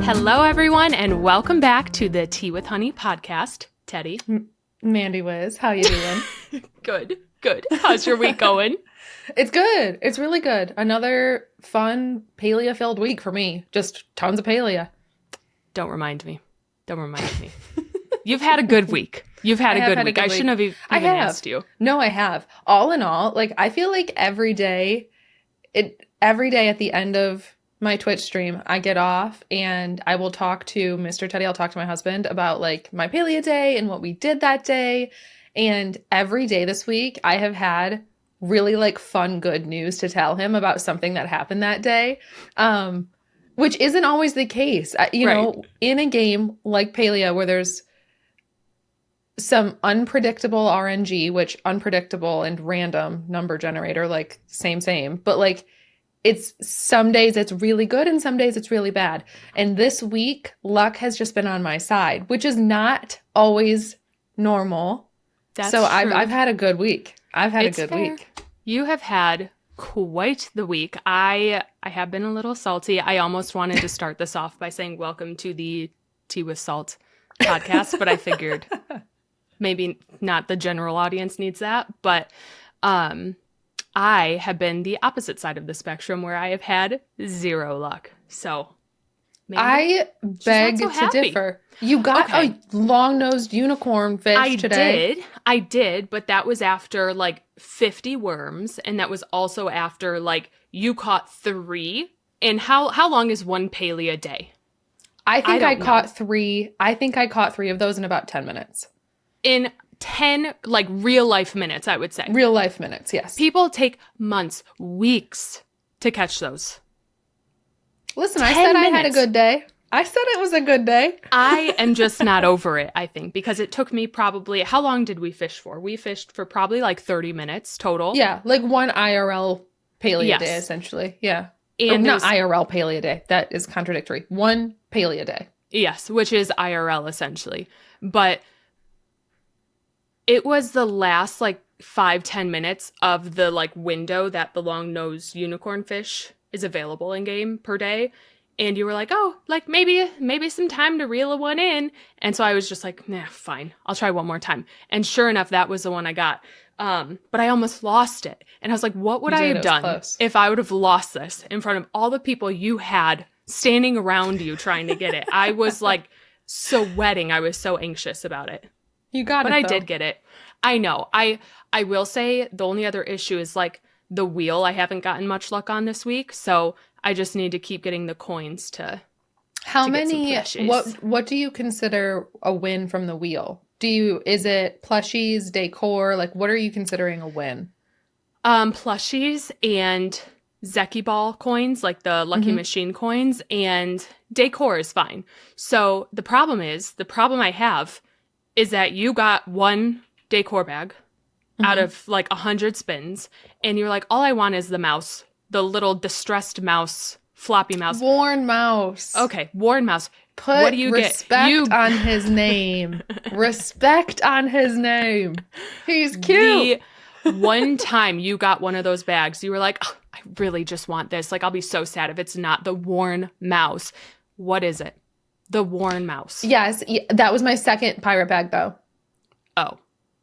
Hello, everyone, and welcome back to the Tea with Honey podcast. Teddy. Mandy Wiz, how you doing? Good. How's your week going? It's good. It's really good. Another fun paleo-filled week for me. Just tons of paleo. Don't remind me. You've had a good week. I shouldn't have even asked you. No, I have. All in all, I feel like every day at the end of my Twitch stream, I get off and I will talk to Mr. Teddy. I'll talk to my husband about my paleo day and what we did that day. And every day this week, I have had really fun, good news to tell him about something that happened that day, which isn't always the case. You know, in a game like paleo where there's some unpredictable RNG, which unpredictable and random number generator, same, but it's some days it's really good and some days it's really bad. And this week, luck has just been on my side, which is not always normal. That's so true. I've had a good week. It's fair. You have had quite the week. I have been a little salty. I almost wanted to start this off by saying welcome to the Tea with Salt podcast, but I figured maybe not the general audience needs that. But I have been the opposite side of the spectrum where I have had zero luck. So I beg to differ. You got a long-nosed unicorn fish today. I did, but that was after 50 worms, and that was also after you caught 3. And how long is one paleo a day? I think I caught 3. I think I caught 3 of those in about 10 minutes. In 10 real life minutes, I would say. Real life minutes, yes. People take months, weeks to catch those. Listen, I said I had a good day. I said it was a good day. I am just not over it, I think, because it took me probably, how long did we fish for? We fished for probably 30 minutes total. Yeah, one IRL paleo day, essentially. Yeah. And not IRL paleo day. That is contradictory. One paleo day. Yes, which is IRL essentially. But it was the last 5-10 minutes of the window that the long-nosed unicorn fish is available in game per day. And you were maybe some time to reel one in. And so I was just nah, fine. I'll try one more time. And sure enough, that was the one I got. But I almost lost it. And I was what would I have done if I would have lost this in front of all the people you had standing around you trying to get it? I was sweating. I was so anxious about it. You got it, but I did get it. I know. I will say the only other issue is the wheel. I haven't gotten much luck on this week, so I just need to keep getting the coins to. How many? What do you consider a win from the wheel? Is it plushies, decor? What are you considering a win? Plushies and Zeki Ball coins, the Lucky Machine coins, and decor is fine. So the problem I have is that you got one decor bag out of 100 spins, and you're all I want is the mouse, the little distressed mouse, floppy mouse. Worn mouse. Okay, worn mouse. What do you get? On his name. Respect on his name. He's cute. The one time you got one of those bags, you were I really just want this. I'll be so sad if it's not the worn mouse. What is it? The worn mouse. Yes, that was my second pirate bag, though. Oh,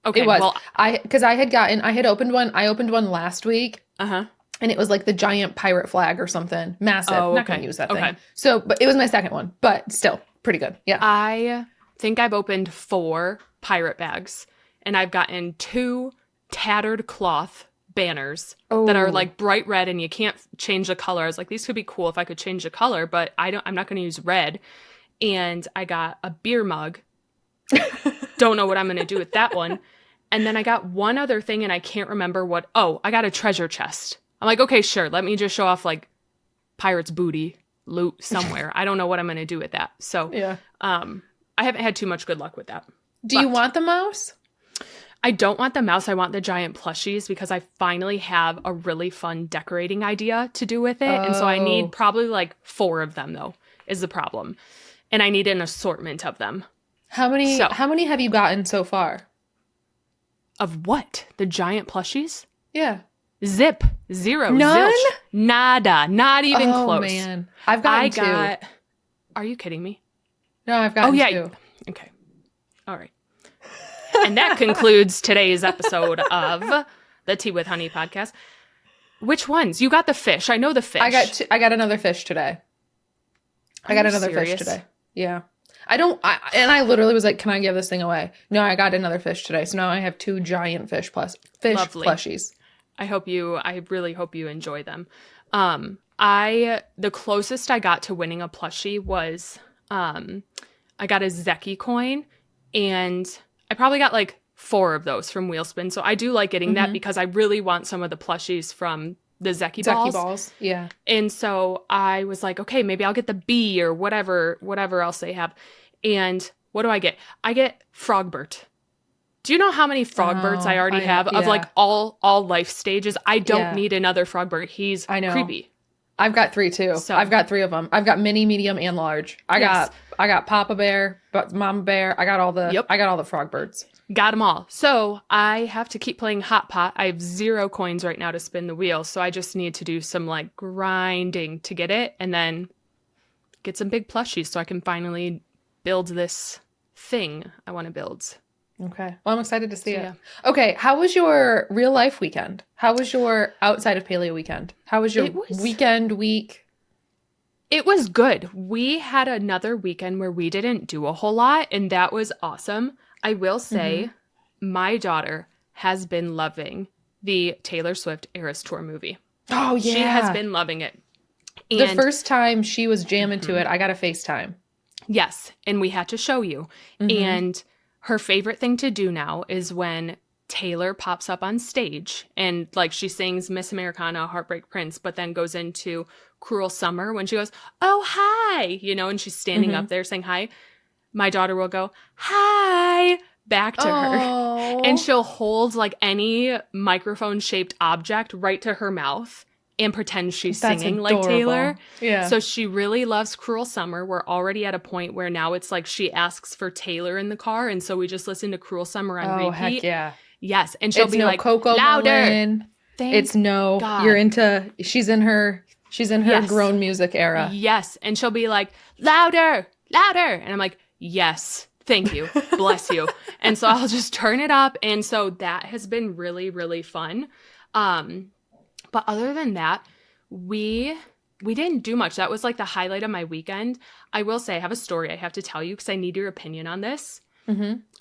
okay. It was. Well, I had opened one. I opened one last week. And it was the giant pirate flag or something. Massive. Oh, okay. Not going to use that thing. So, but it was my second one. But still, pretty good. Yeah. I think I've opened 4 pirate bags, and I've gotten 2 tattered cloth banners that are bright red, and you can't change the color. I was these could be cool if I could change the color, but I'm not going to use red. And I got a beer mug. Don't know what I'm going to do with that one. And then I got one other thing, and I can't remember what. Oh, I got a treasure chest. I'm okay, sure. Let me just show off pirate's booty loot somewhere. I don't know what I'm going to do with that. So yeah. I haven't had too much good luck with that. Do you want the mouse? I don't want the mouse. I want the giant plushies because I finally have a really fun decorating idea to do with it. And so I need probably 4 of them, though, is the problem. And I need an assortment of them. How many have you gotten so far? Of what? The giant plushies? Yeah. Zip. 0. None? Zilch. Nada. Not even close. Oh, man. I got Are you kidding me? No, I've gotten two. Okay. All right. And that concludes today's episode of the Tea with Honey podcast. Which ones? You got the fish. I know the fish. I got another fish today. I got another serious? fish today. Yeah. I literally was like, can I give this thing away? No, I got another fish today. So now I have 2 giant fish Lovely. plushies. I really hope you enjoy them. The closest I got to winning a plushie was, I got a Zeki coin, and I probably got like 4 of those from Wheelspin. So I do like getting that because I really want some of the plushies from the Zeki balls. Yeah. And so I was like, okay, maybe I'll get the bee or whatever else they have. And what do I get? I get Frogbert. Do you know how many Frogbirds I already have of like all life stages? I don't need another Frogbird. He's creepy. I've got 3 too. So, I've got 3 of them. I've got mini, medium, and large. I got Papa Bear, Mama Bear. I got all the Frogbirds. Got them all. So I have to keep playing Hot Pot. I have 0 coins right now to spin the wheel. So I just need to do some like grinding to get it, and then get some big plushies so I can finally build this thing I want to build. Okay. Well, I'm excited to see it. Yeah. Okay. How was your real life weekend? How was your outside of paleo weekend? How was your week? It was good. We had another weekend where we didn't do a whole lot, and that was awesome. I will say my daughter has been loving the Taylor Swift Eras Tour movie. Oh, yeah. She has been loving it. And the first time she was jamming to it, I got a FaceTime. Yes. And we had to show you. And her favorite thing to do now is when Taylor pops up on stage and like she sings Miss Americana, Heartbreak Prince, but then goes into Cruel Summer when she goes, oh, hi, and she's standing up there saying hi. My daughter will go, hi, back to her. And she'll hold like any microphone shaped object right to her mouth and pretend she's singing like Taylor. Yeah. So she really loves Cruel Summer. We're already at a point where now it's like she asks for Taylor in the car. And so we just listen to Cruel Summer on repeat. Oh, heck yeah. Yes. And she'll be like, Coco louder. Melon. It's no, God. She's in her grown music era. Yes. And she'll be like, louder, louder. And I'm like, yes. Thank you. Bless you. And so I'll just turn it up. And so that has been really, really fun. But other than that, we didn't do much. That was like the highlight of my weekend. I will say I have a story I have to tell you because I need your opinion on this.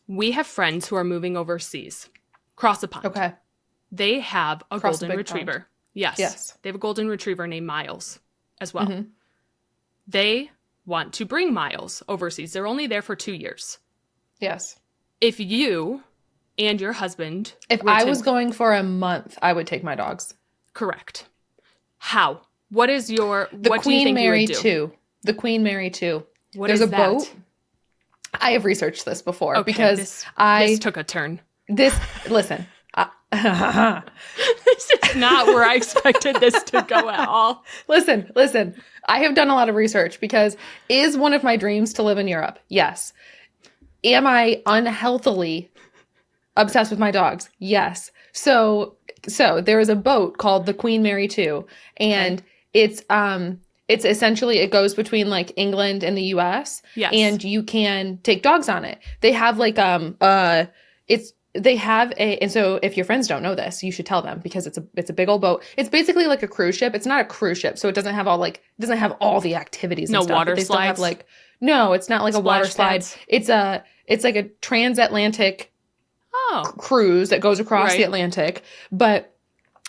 We have friends who are moving overseas, across the pond. Okay. They have a golden retriever. Pond. Yes. They have a golden retriever named Miles as well. They want to bring Miles overseas. They're only there for 2 years. Yes. If you and your husband... If I was going for a month, I would take my dogs. Correct. How? What is your... The what Queen do you think Mary you would do? 2. The Queen Mary 2. There's a boat. I have researched this before because this took a turn. Listen. This is not where I expected this to go at all. Listen. I have done a lot of research because is one of my dreams to live in Europe? Yes. Am I unhealthily obsessed with my dogs? Yes. So there is a boat called the Queen Mary 2, and it's essentially, it goes between like England and the US. Yes. And you can take dogs on it. They have like and so if your friends don't know this, you should tell them because it's a big old boat. It's basically like a cruise ship. It's not a cruise ship, so it doesn't have all the activities and no stuff. water they slides. Still have no, it's not like a water slide. It's like a transatlantic cruise that goes across the Atlantic, but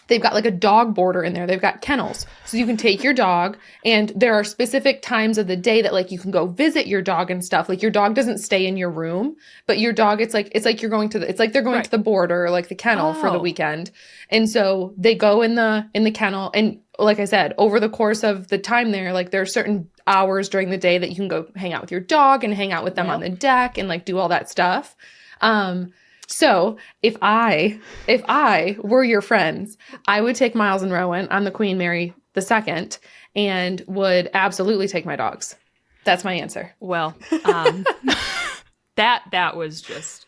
they've got like a dog border in there. They've got kennels. So you can take your dog, and there are specific times of the day that like you can go visit your dog and stuff. Like your dog doesn't stay in your room, but your dog, it's like you're going to they're going to the border or like the kennel for the weekend. And so they go in the kennel, and like I said, over the course of the time there, like there are certain hours during the day that you can go hang out with your dog and hang out with them on the deck and like do all that stuff. So if I were your friends, I would take Miles and Rowan on the Queen Mary II and would absolutely take my dogs. That's my answer. Well, that was just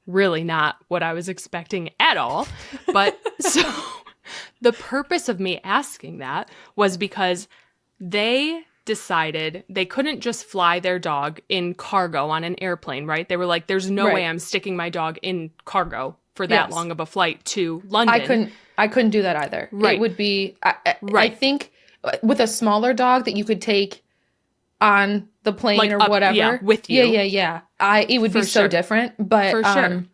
really not what I was expecting at all. But so the purpose of me asking that was because they decided they couldn't just fly their dog in cargo on an airplane, right? They were like, there's no way I'm sticking my dog in cargo for that long of a flight to London. I couldn't do that either. Right. It would be, I think with a smaller dog that you could take on the plane like or whatever. With you. Yeah. It would be so different. But for sure.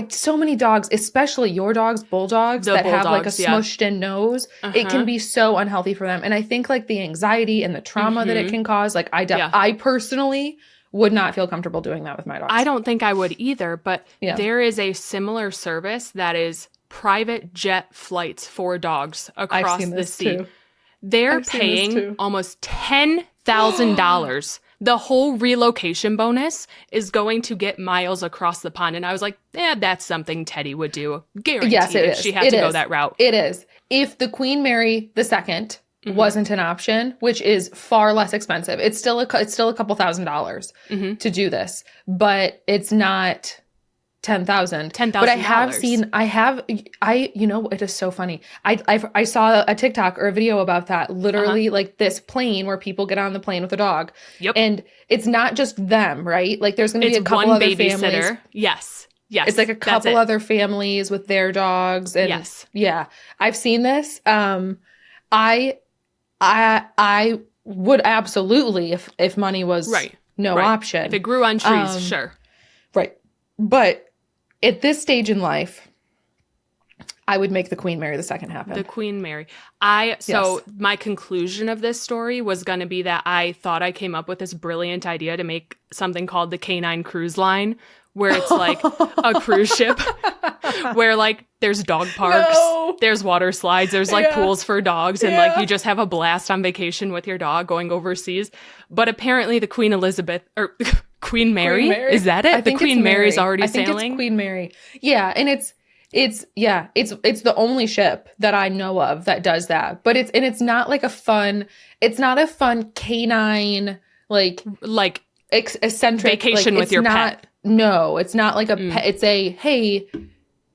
So many dogs, especially your dogs, bulldogs, that have like a smushed in nose, it can be so unhealthy for them. And I think like the anxiety and the trauma that it can cause, like I personally would not feel comfortable doing that with my dogs. I don't think I would either, but there is a similar service that is private jet flights for dogs across the sea. Too. They're paying almost $10,000. The whole relocation bonus is going to get miles across the pond. And I was like, that's something Teddy would do. Guaranteed. Yes, it is. She had to go that route. It is. If the Queen Mary II wasn't an option, which is far less expensive, it's still a couple $1,000s to do this, but it's not $10,000. But I have seen, you know, it is so funny. I saw a TikTok or a video about that. Literally, like this plane where people get on the plane with a dog. Yep. And it's not just them, right? Like there's going to be a couple other families. Yes. It's like a couple other families with their dogs. And yeah, I've seen this. I would absolutely, if money was no option. If it grew on trees, sure. Right. But at this stage in life, I would make the Queen Mary II happen. The Queen Mary. So my conclusion of this story was going to be that I thought I came up with this brilliant idea to make something called the Canine Cruise Line, where it's like a cruise ship where like there's dog parks, there's water slides, there's like pools for dogs, and like you just have a blast on vacation with your dog going overseas. But apparently the Queen Elizabeth or Queen Mary, is that it? The Queen Mary's already sailing? I think it's Queen Mary. Yeah, and it's the only ship that I know of that does that. But it's not like a fun canine like eccentric vacation with your pet. No, it's not like a pet. It's hey,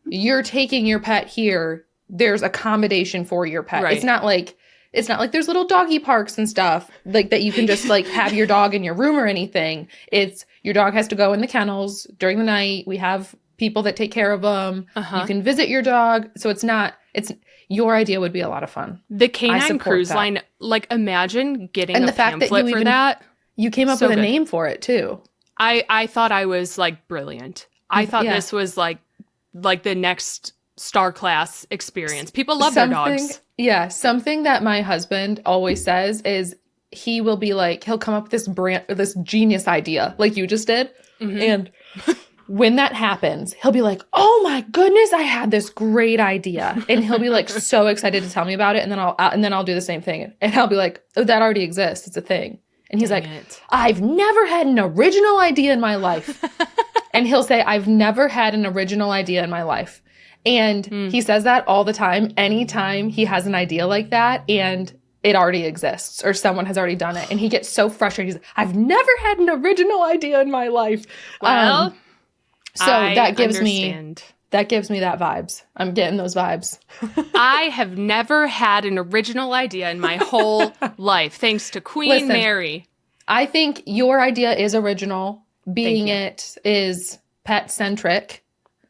you're taking your pet here. There's accommodation for your pet. Right. It's not like there's little doggy parks and stuff like that you can just like have your dog in your room or anything. It's your dog has to go in the kennels during the night. We have people that take care of them. You can visit your dog. So it's your idea would be a lot of fun. The Canine Cruise Line, like imagine getting a pamphlet for that. You came up with a name for it too. I thought I was like brilliant. I thought this was like the next star class experience. People love their dogs. Yeah. Something that my husband always says is he'll come up with this genius idea like you just did. And when that happens, he'll be like, oh my goodness, I had this great idea. And he'll be like so excited to tell me about it. And then I'll do the same thing. And I'll be like, oh, that already exists. It's a thing. And he's I've never had an original idea in my life. And he'll say, I've never had an original idea in my life. And he says that all the time, anytime he has an idea like that and it already exists or someone has already done it. And he gets so frustrated. He's like, I've never had an original idea in my life. Well, that gives me that vibes. I'm getting those vibes. I have never had an original idea in my whole life, thanks to Queen Mary. I think your idea is original, being it is pet-centric.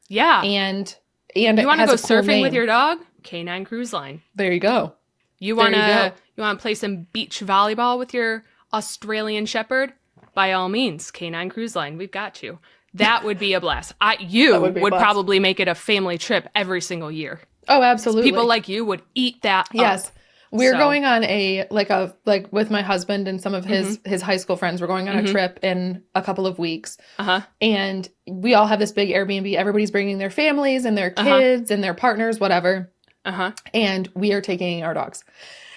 Yeah. And you want to go surfing with your dog? Canine Cruise Line. There you go. You want to play some beach volleyball with your Australian Shepherd? By all means, Canine Cruise Line. We've got you. That would be a blast. You would probably make it a family trip every single year. Oh, absolutely. People like you would eat that Yes. up. We're going on with my husband and some of his high school friends. We're going on a trip in a couple of weeks. And we all have this big Airbnb. Everybody's bringing their families and their kids and their partners, whatever. And we are taking our dogs.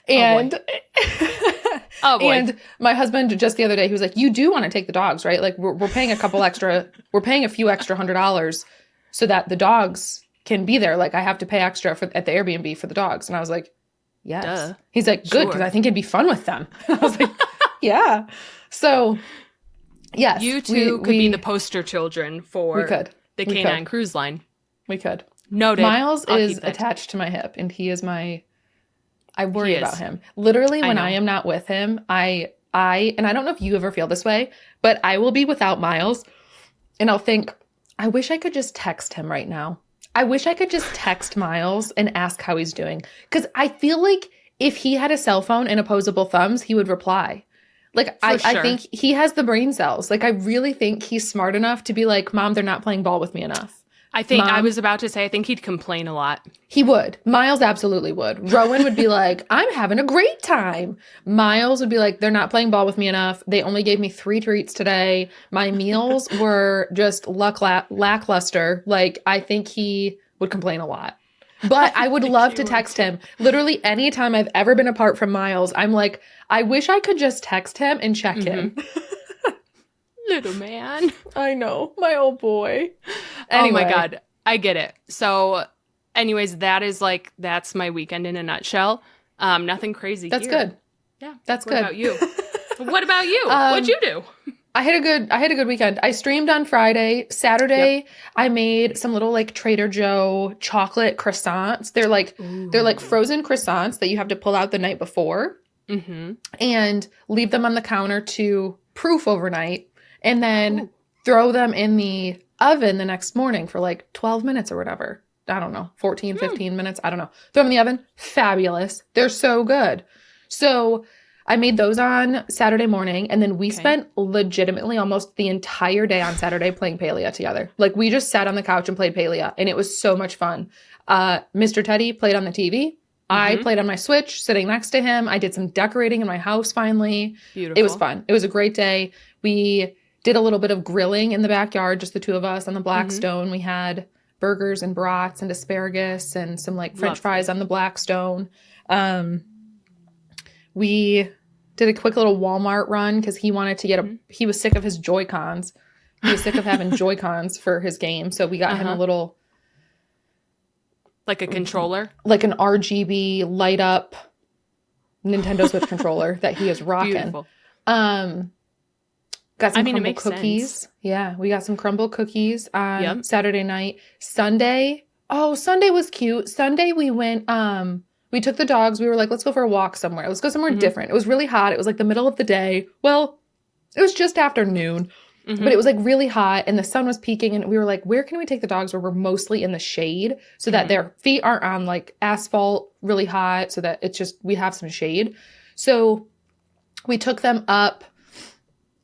And and my husband just the other day, he was like, you do want to take the dogs, right? Like we're paying a few extra $100 so that the dogs can be there. Like I have to pay extra at the Airbnb for the dogs. And I was like, yes. Duh. He's like, good, because I think it'd be fun with them. I was like, yeah. So yes. You two could be the poster children for the Canine Cruise Line. We could. Noted. Miles is attached to my hip and he is my I worry He about is. him. Literally, when know. I am not with him, and I don't know if you ever feel this way, but I will be without Miles and I'll think, I wish I could just text him right now. I wish I could just text Miles and ask how he's doing. Because I feel like if he had a cell phone and opposable thumbs, he would reply. Like, For I sure. think he has the brain cells. Like, I really think he's smart enough to be like, Mom, they're not playing ball with me enough. I think I Mom, was about to say, I think he'd complain a lot. he would. Miles absolutely would. Rowan would be like, I'm having a great time. Miles would be like, they're not playing ball with me enough. They only gave me 3 treats today. My meals were just lackluster. Like, I think he would complain a lot. But I would love to text him. Literally, anytime I've ever been apart from Miles, I'm like, I wish I could just text him and check in. Little man. I know. My old boy. Anyway. Oh my God. I get it. So anyways, that's my weekend in a nutshell. Nothing crazy That's here. good. Yeah. That's what good. About you? What about you? What'd you do? I had a good weekend. I streamed on Friday. Saturday, I made some little like Trader Joe chocolate croissants. They're like frozen croissants that you have to pull out the night before and leave them on the counter to proof overnight and then throw them in the oven the next morning for like 12 minutes or whatever. I don't know, 14, 15 minutes. I don't know. Throw them in the oven. Fabulous. They're so good. So I made those on Saturday morning, and then we spent legitimately almost the entire day on Saturday playing Palia together. Like, we just sat on the couch and played Palia, and it was so much fun. Mr. Teddy played on the TV. I played on my Switch, sitting next to him. I did some decorating in my house finally. Beautiful. It was fun. It was a great day. We did a little bit of grilling in the backyard, just the two of us on the Blackstone. We had burgers and brats and asparagus and some like French fries on the Blackstone. We did a quick little Walmart run because he wanted to get he was sick of his Joy-Cons. He was sick of having Joy-Cons for his game. So we got him a little, like a controller, like an RGB light up Nintendo Switch controller that he is rocking. Beautiful. Got some crumble cookies. Sense. Yeah, we got some crumble cookies on Saturday night. Sunday was cute. Sunday we went, we took the dogs. We were like, let's go for a walk somewhere. Let's go somewhere different. It was really hot. It was like the middle of the day. Well, it was just after noon, but it was like really hot and the sun was peaking. And we were like, where can we take the dogs where we're mostly in the shade so that their feet aren't on like asphalt really hot so that it's just, we have some shade. So we took them up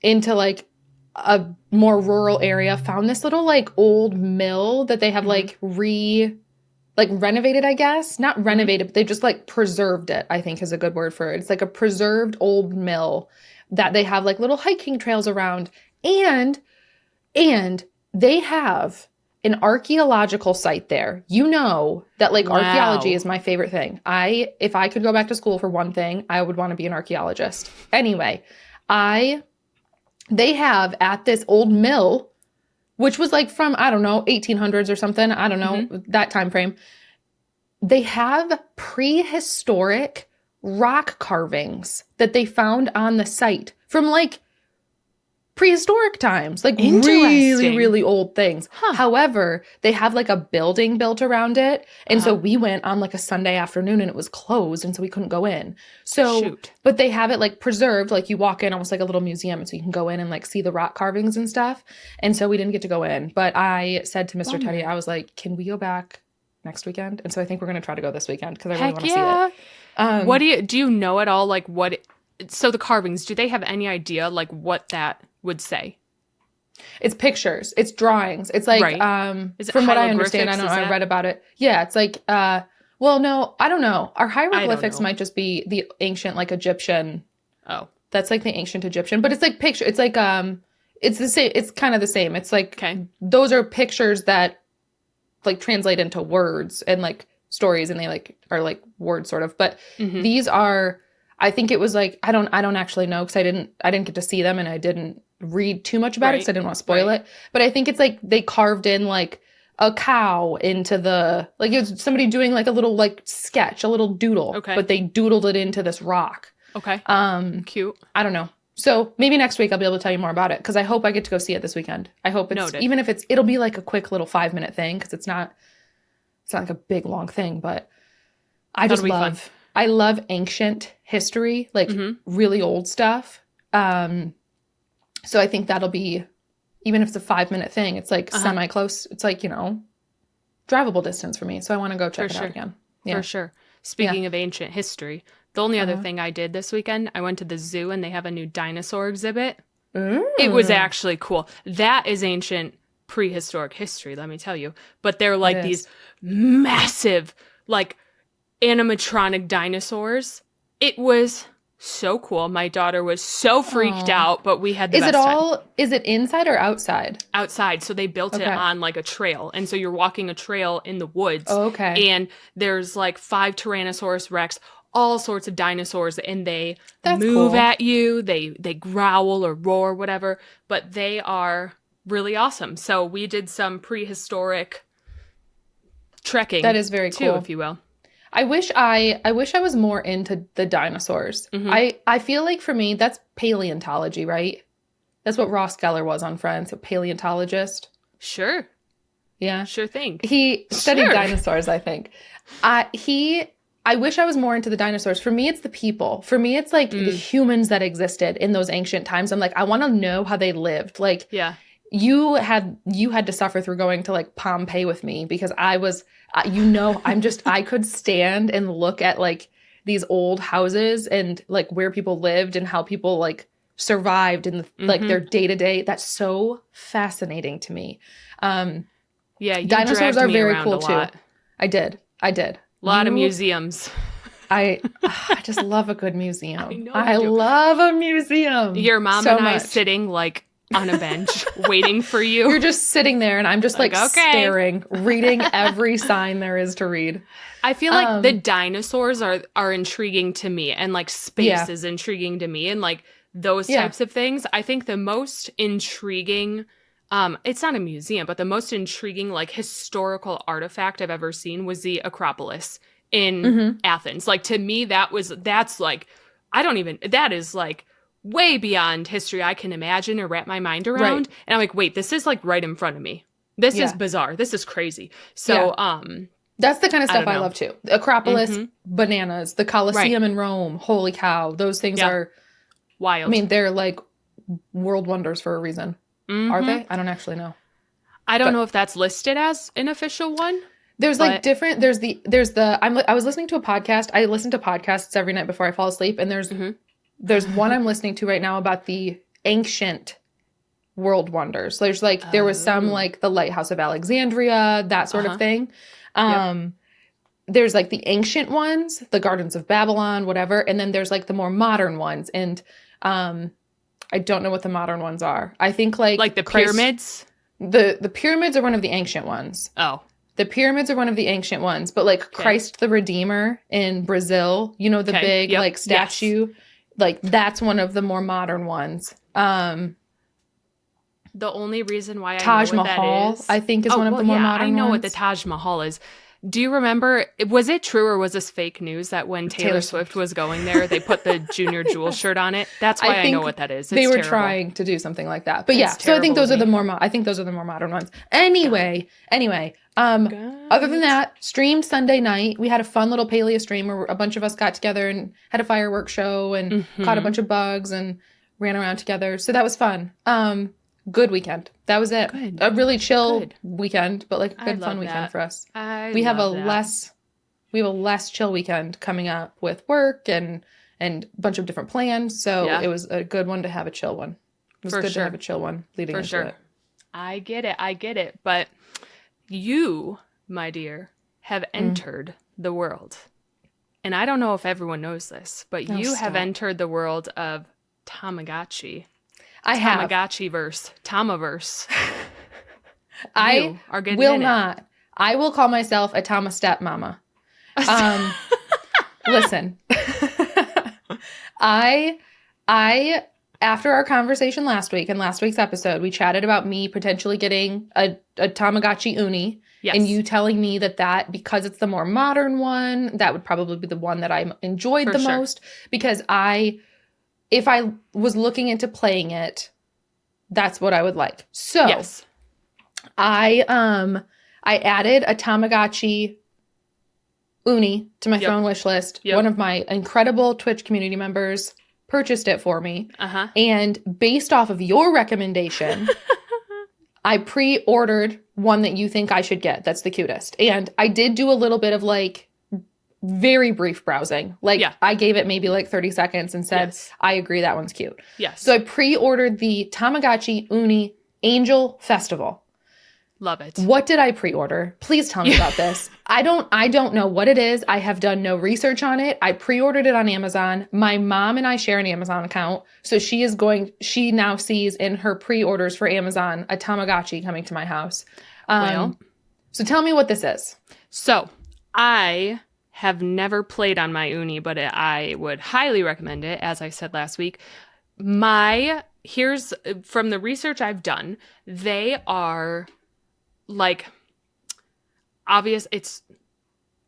into like a more rural area, found this little like old mill that they have like renovated, I guess. Not renovated, but they just like preserved it, I think is a good word for it. It's like a preserved old mill that they have like little hiking trails around. And they have an archaeological site there. You know that like archaeology is my favorite thing. If I could go back to school for one thing, I would want to be an archaeologist. Anyway, they have at this old mill, which was like from, I don't know, 1800s or something. I don't know, that time frame. They have prehistoric rock carvings that they found on the site from like prehistoric times, like really, really old things. However, they have like a building built around it. And so we went on like a Sunday afternoon and it was closed. And so we couldn't go in. So, but they have it like preserved. Like you walk in almost like a little museum. And so you can go in and like see the rock carvings and stuff. And so we didn't get to go in. But I said to Mr. Teddy, I was like, can we go back next weekend? And so I think we're going to try to go this weekend because I really want to see it. What do you know at all? Like so the carvings, do they have any idea like what that would say? It's pictures. It's drawings. It's like, from what I understand, I don't know, I read about it. Yeah, it's like, well, no, I don't know. Our hieroglyphics might just be the ancient, like Egyptian. Oh. That's like the ancient Egyptian, but it's like picture. It's like, it's the same. It's kind of the same. It's like, those are pictures that like translate into words and like stories and they like are like words sort of. But these are, I think it was like, I don't actually know because I didn't get to see them and I didn't read too much about it because I didn't want to spoil it. But I think it's like they carved in like a cow into the, like it was somebody doing like a little like sketch, a little doodle, but they doodled it into this rock. Okay. Cute. I don't know. So maybe next week I'll be able to tell you more about it because I hope I get to go see it this weekend. I hope it's, even if it'll be like a quick little 5-minute thing because it's not like a big long thing, but I just love I love ancient history, like really old stuff. So I think that'll be, even if it's a 5-minute thing, it's like semi-close. It's like, drivable distance for me. So I want to go check it out again. Yeah. For sure. Speaking of ancient history, the only other thing I did this weekend, I went to the zoo and they have a new dinosaur exhibit. It was actually cool. That is ancient prehistoric history, let me tell you. But they're like these massive, like animatronic dinosaurs. It was so cool. My daughter was so freaked out, but we had the best time. Is it inside or outside? Outside. So they built it on like a trail. And so you're walking a trail in the woods. Oh, okay. And there's like 5 Tyrannosaurus Rex, all sorts of dinosaurs, and they That's move cool. at you. They growl or roar, whatever. But they are really awesome. So we did some prehistoric trekking. That is very too, cool. if you will. I wish I was more into the dinosaurs. I feel like for me, that's paleontology, right? That's what Ross Geller was on Friends, a paleontologist. Sure. Yeah. Sure thing. He studied dinosaurs, I think. I wish I was more into the dinosaurs. For me, it's the people. For me, it's like the humans that existed in those ancient times. I'm like, I want to know how they lived. Like, you had to suffer through going to like Pompeii with me because I was, I could stand and look at like these old houses and like where people lived and how people like survived in like their day to day. That's so fascinating to me. You dinosaurs are very cool too. Lot. I did. A lot of museums. I just love a good museum. I love a museum. Your mom so and I much. sitting like on a bench waiting for you. You're just sitting there and I'm just like staring, reading every sign there is to read. I feel like the dinosaurs are intriguing to me, and like space is intriguing to me, and like those types of things. I think the most intriguing, it's not a museum, but the most intriguing like historical artifact I've ever seen was the Acropolis in Athens. Like to me, that is like way beyond history I can imagine or wrap my mind around. Right. And I'm like, wait, this is like right in front of me. This is bizarre. This is crazy. So, that's the kind of stuff I love too. The Acropolis, bananas, the Colosseum in Rome. Holy cow. Those things are wild. I mean, they're like world wonders for a reason. Are they? I don't actually know. I don't know if that's listed as an official one. There's like different, I was listening to a podcast. I listen to podcasts every night before I fall asleep. And there's one I'm listening to right now about the ancient world wonders. There's like, there was some like the Lighthouse of Alexandria, that sort of thing. There's like the ancient ones, the Gardens of Babylon, whatever. And then there's like the more modern ones. And I don't know what the modern ones are. I think like the pyramids? The pyramids are one of the ancient ones. Oh. The pyramids are one of the ancient ones. But like Christ the Redeemer in Brazil, the big like statue, like that's one of the more modern ones. The only reason why Taj I know what Mahal, that is, I think, is one of the more modern ones. I know what the Taj Mahal is. Do you remember, was it true or was this fake news that when Taylor Swift was going there, they put the Junior Jewel shirt on it? That's why I know what that is. They were trying to do something like that. But so I think those are the more modern ones. Anyway, other than that, streamed Sunday night. We had a fun little paleo stream where a bunch of us got together and had a fireworks show and caught a bunch of bugs and ran around together. So that was fun. Good weekend. That was it. Good. A really chill weekend, but like a good fun weekend for us. We have a less chill weekend coming up with work and a bunch of different plans. So it was a good one to have a chill one. It was good to have a chill one leading into it. I get it. But you, my dear, have entered the world. And I don't know if everyone knows this, but you have entered the world of Tamagotchi. I have. Tamagotchi-verse. Tamaverse. I will not. I will call myself a Tama stepmama. Listen. I after our conversation last week and last week's episode, we chatted about me potentially getting a Tamagotchi uni. Yes. And you telling me that because it's the more modern one, that would probably be the one that I enjoyed the most. Because if I was looking into playing it, that's what I would like. So I added a Tamagotchi uni to my Yep. throne wish list. Yep. One of my incredible Twitch community members purchased it for me. Uh-huh. And based off of your recommendation, I pre-ordered one that you think I should get. That's the cutest. And I did do a little bit of like very brief browsing. Like Yeah. I gave it maybe like 30 seconds and said, Yes. I agree that one's cute. Yes. So I pre-ordered the Tamagotchi Uni Angel Festival. Love it. What did I pre-order? Please tell me about this. I don't know what it is. I have done no research on it. I pre-ordered it on Amazon. My mom and I share an Amazon account. So she now sees in her pre-orders for Amazon a Tamagotchi coming to my house. So tell me what this is. So I have never played on my Uni, but I would highly recommend it, as I said last week. Here's from the research I've done, they are like obvious.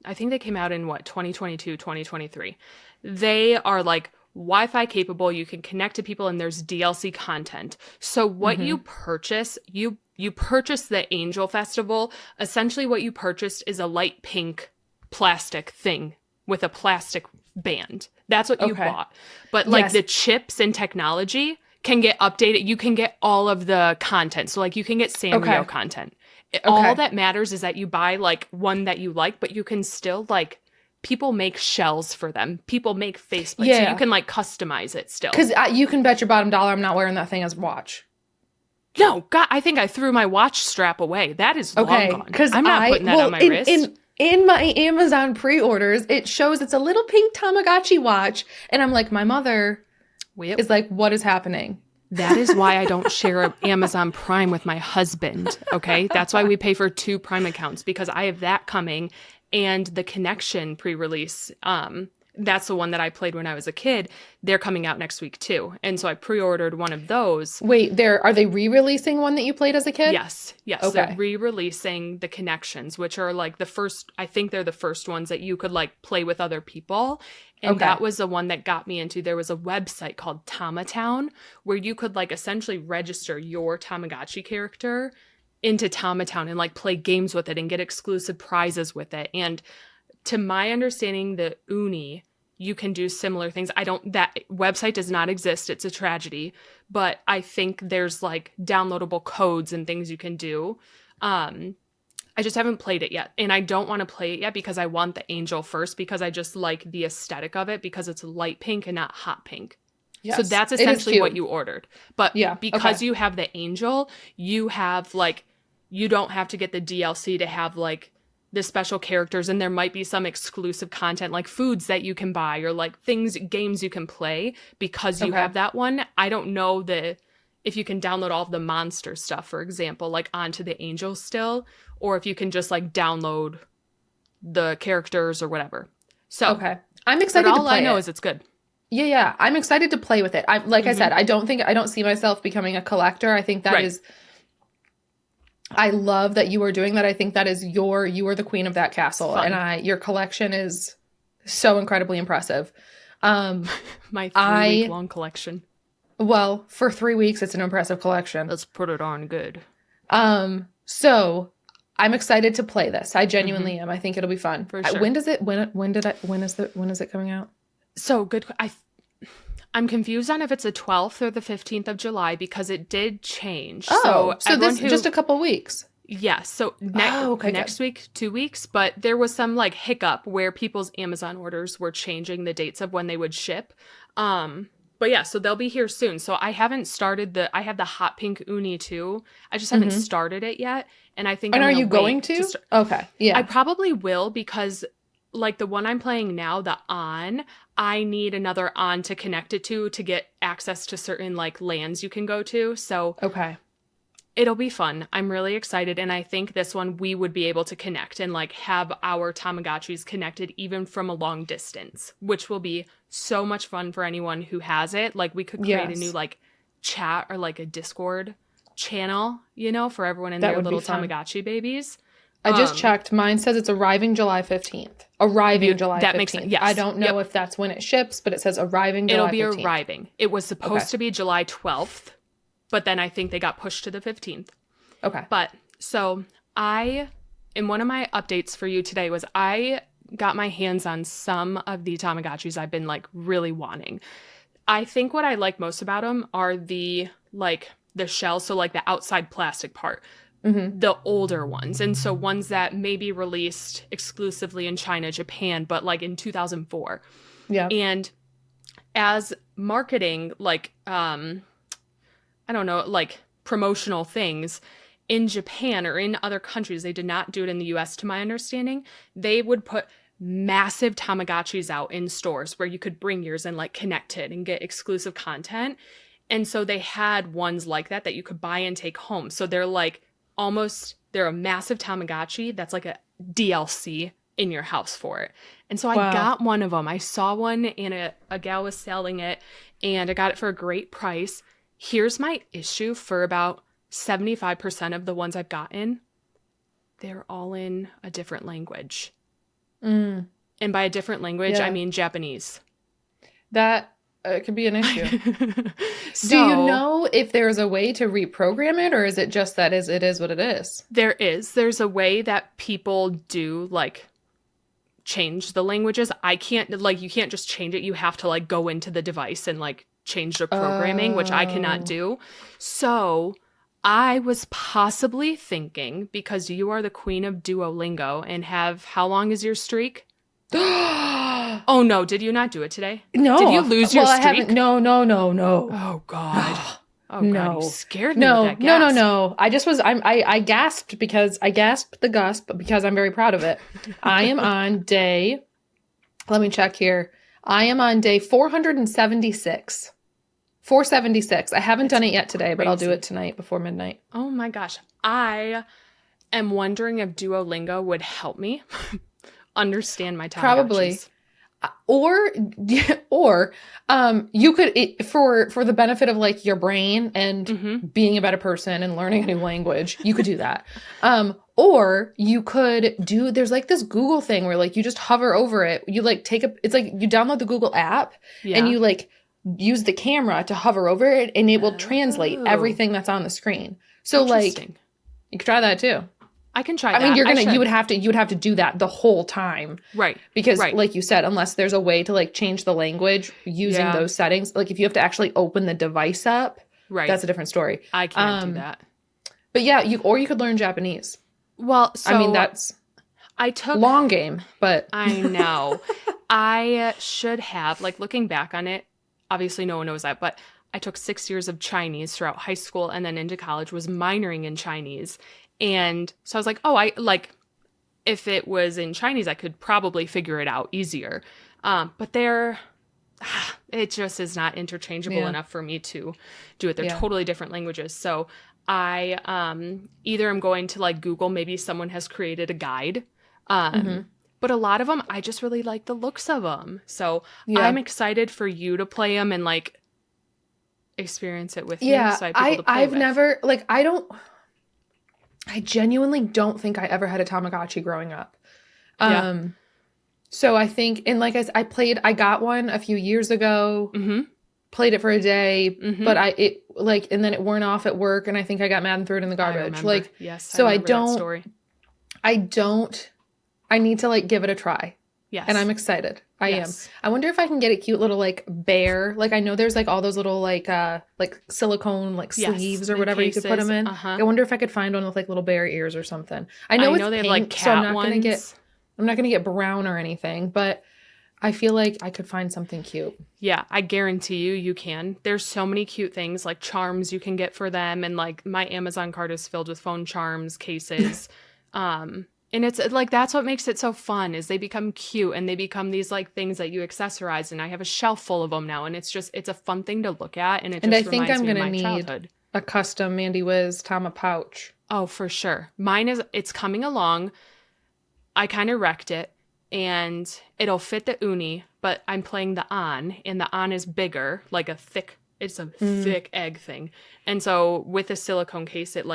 I think they came out in 2022, 2023. They are like Wi-Fi capable. You can connect to people and there's DLC content. So what you purchase, you purchase the Angel Festival. Essentially what you purchased is a light pink plastic thing with a plastic band. That's what you bought. But like the chips and technology can get updated. You can get all of the content. So like you can get Sanrio content. All that matters is that you buy like one that you like, but you can still like people make shells for them. People make faceplates. So you can like customize it still. Because you can bet your bottom dollar I'm not wearing that thing as a watch. No, God, I think I threw my watch strap away. That is long gone. Because I'm not putting that on my wrist. In my Amazon pre-orders, it shows it's a little pink Tamagotchi watch. And I'm like, my mother is like, what is happening? That is why I don't share Amazon Prime with my husband, okay? That's why we pay for 2 Prime accounts, because I have that coming. And the Connection pre-release, that's the one that I played when I was a kid. They're coming out next week too. And so I pre-ordered one of those. Wait, are they re-releasing one that you played as a kid? Yes. Okay. They're re-releasing the Connections, which are like I think they're the first ones that you could like play with other people. And that was the one that got me into, there was a website called Tama Town where you could like essentially register your Tamagotchi character into Tama Town and like play games with it and get exclusive prizes with it. And to my understanding, the Uni, you can do similar things. That website does not exist. It's a tragedy. But I think there's like downloadable codes and things you can do. I just haven't played it yet. And I don't want to play it yet because I want the Angel first, because I just like the aesthetic of it because it's light pink and not hot pink. Yes, so that's essentially what you ordered. But because you have the Angel, you have like, you don't have to get the DLC to have like the special characters, and there might be some exclusive content like foods that you can buy or like games you can play because you have that one. I don't know if you can download all of the monster stuff, for example, like onto the Angel still, or if you can just like download the characters or whatever. So I'm excited to play it. All I know is it's good. Yeah. I'm excited to play with it. I said, I don't see myself becoming a collector. I think that is, I love that you are doing that. I think that is you are the queen of that castle. Fun. And your collection is so incredibly impressive. My 3-week long collection. Well, for 3 weeks, it's an impressive collection. Let's put it on good. So I'm excited to play this. I genuinely am. I think it'll be fun. For sure. When is it coming out? So good. I'm confused on if it's the 12th or the 15th of July because it did change. So this just a couple weeks. Yeah. So next week, 2 weeks. But there was some like hiccup where people's Amazon orders were changing the dates of when they would ship. But yeah, so they'll be here soon. So I haven't started I have the hot pink Uni too. I just haven't started it yet. And I think are you going to? Okay. Yeah. I probably will because like the one I'm playing now, the On, I need another On to connect it to get access to certain like lands you can go to. So it'll be fun. I'm really excited. And I think this one we would be able to connect and like have our Tamagotchis connected even from a long distance, which will be so much fun for anyone who has it. Like we could create a new like chat or like a Discord channel, for everyone and their little Tamagotchi babies. I just checked. Mine says it's arriving July 15th. July 15th. That makes sense. Yes. I don't know if that's when it ships, but it says arriving July 15th. It'll be arriving. It was supposed to be July 12th, but then I think they got pushed to the 15th. Okay. But so in one of my updates for you today was I got my hands on some of the Tamagotchis I've been like really wanting. I think what I like most about them are the shell, so like the outside plastic part, the older ones. And so ones that may be released exclusively in China, Japan, but like in 2004. Yeah. And as marketing, I don't know, like promotional things in Japan or in other countries, they did not do it in the US to my understanding. They would put massive Tamagotchis out in stores where you could bring yours and like connect it and get exclusive content. And so they had ones like that you could buy and take home. So they're like they're a massive Tamagotchi that's like a DLC in your house for it. And so I got one of them. I saw one and a gal was selling it and I got it for a great price. Here's my issue for about 75% of the ones I've gotten. They're all in a different language. And by a different language, I mean Japanese. That could be an issue. So, do you know if there's a way to reprogram it, or is it just that it is what it is? There's a way that people do like change the languages. I can't, like, you can't just change it. You have to like go into the device and like change the programming, which I cannot do. So I was possibly thinking, because you are the queen of Duolingo and how long is your streak? Oh no, did you not do it today? No. Did you lose your streak? I haven't. No. Oh God. Oh no. God, you scared me with that gasp. No. I gasped because I gasped the gusp because I'm very proud of it. I am on day, let me check here. I am on day 476. 476. I haven't done it yet today, but I'll do it tonight before midnight. Oh my gosh. I am wondering if Duolingo would help me understand my Tamagotchis. Probably. Or you could, for the benefit of like your brain and being a better person and learning a new language, you could do that. Or you could there's like this Google thing where like you just hover over it. You like it's like you download the Google app and you like use the camera to hover over it and it will translate everything that's on the screen. So like you could try that too. I can try that. I mean, you would have to do that the whole time. Right. Because like you said, unless there's a way to like change the language using those settings, like if you have to actually open the device up, that's a different story. I can't do that. But yeah, you could learn Japanese. Well, so I mean, I took long game, but I know. I should have, like, looking back on it, obviously no one knows that, but I took 6 years of Chinese throughout high school and then into college, was minoring in Chinese. And so I was like, if it was in Chinese, I could probably figure it out easier. But it just is not interchangeable enough for me to do it. They're totally different languages. So I either am going to like Google, maybe someone has created a guide. But a lot of them, I just really like the looks of them. So I'm excited for you to play them and like experience it with me. So I have people to play I've with. never, like, I genuinely don't think I ever had a Tamagotchi growing up. So I think, and like I got one a few years ago, played it for a day, but and then it wore off at work and I think I got mad and threw it in the garbage. Like, yes, so I need to like give it a try. Yes. And I'm excited. I am. I wonder if I can get a cute little like bear. Like I know there's like all those little like silicone like sleeves or whatever cases. You could put them in. I wonder if I could find one with like little bear ears or something. I know it's they pink, have like cat so I'm not gonna get brown or anything, but I feel like I could find something cute. Yeah, I guarantee you can. There's so many cute things like charms you can get for them, and like my Amazon cart is filled with phone charms, cases. And it's like, that's what makes it so fun is they become cute and they become these like things that you accessorize. And I have a shelf full of them now. And it's a fun thing to look at. And I think I'm going to need a custom Mandy Wiz Tama pouch. Oh, for sure. It's coming along. I kind of wrecked it and it'll fit the uni, but I'm playing the on and the on is bigger, like it's a thick egg thing. And so with a silicone case, it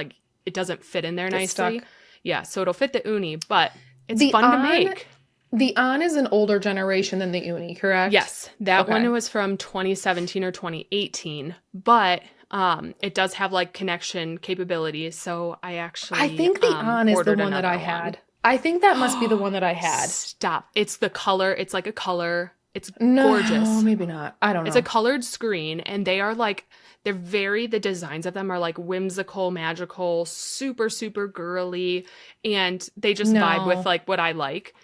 doesn't fit in there nicely. Stuck. Yeah, so it'll fit the uni, but it's fun to make. The On is an older generation than the Uni, correct? Yes, that one was from 2017 or 2018, but it does have like connection capabilities. So I think the On is the one that I had. I think that must be the one that I had. Stop. It's the color. It's like a color. It's No, gorgeous. maybe not. I don't know. It's a colored screen, and they are like, the designs of them are like whimsical, magical, super, super girly, and they just vibe with like what I like.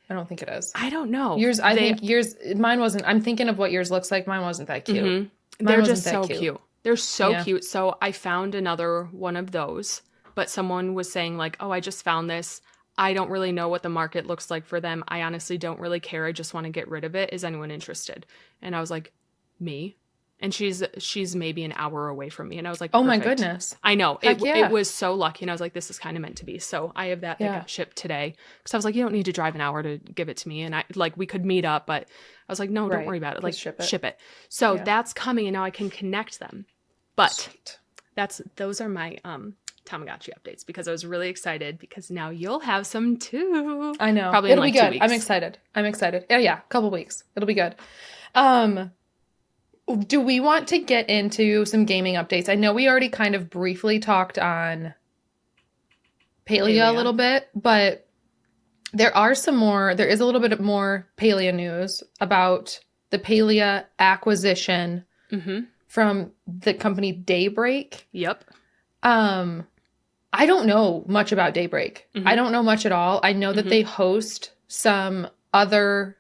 I don't think it is. I don't know. I think yours, mine wasn't, I'm thinking of what yours looks like. Mine wasn't that cute. Mm-hmm. They're just so cute. They're so cute. So I found another one of those, but someone was saying like, oh, I just found this. I don't really know what the market looks like for them. I honestly don't really care. I just want to get rid of it. Is anyone interested? And I was like, me? And she's maybe an hour away from me. And I was like, oh my perfect. goodness. I know. It was so lucky. And I was like, this is kind of meant to be. So I have that got shipped today. Because I was like, you don't need to drive an hour to give it to me. And I like, we could meet up, but I was like, no, don't worry about it. Like, ship it. So that's coming, and now I can connect them. But those are my Tamagotchi updates, because I was really excited because now you'll have some too. I know. Probably it'll in like be good. 2 weeks. I'm excited. Yeah, a couple weeks. It'll be good. Do we want to get into some gaming updates? I know we already kind of briefly talked on Palia a little bit, but there is a little bit more Palia news about the Palia acquisition from the company Daybreak. Yep. I don't know much about Daybreak. I don't know much at all. I know that they host some other,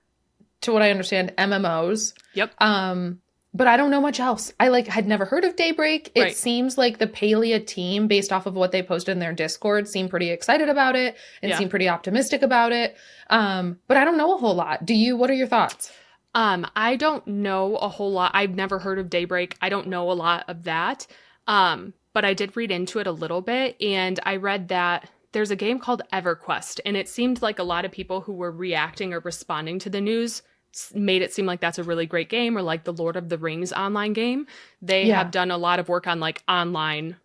to what I understand, MMOs. Yep. But I don't know much else. I had never heard of Daybreak. It seems like the Palia team, based off of what they posted in their Discord, seemed pretty excited about it and seemed pretty optimistic about it. But I don't know a whole lot. What are your thoughts? I don't know a whole lot. I've never heard of Daybreak. I don't know a lot of that. But I did read into it a little bit, and I read that there's a game called EverQuest, and it seemed like a lot of people who were reacting or responding to the news made it seem like that's a really great game, or like the Lord of the Rings online game. They have done a lot of work on like online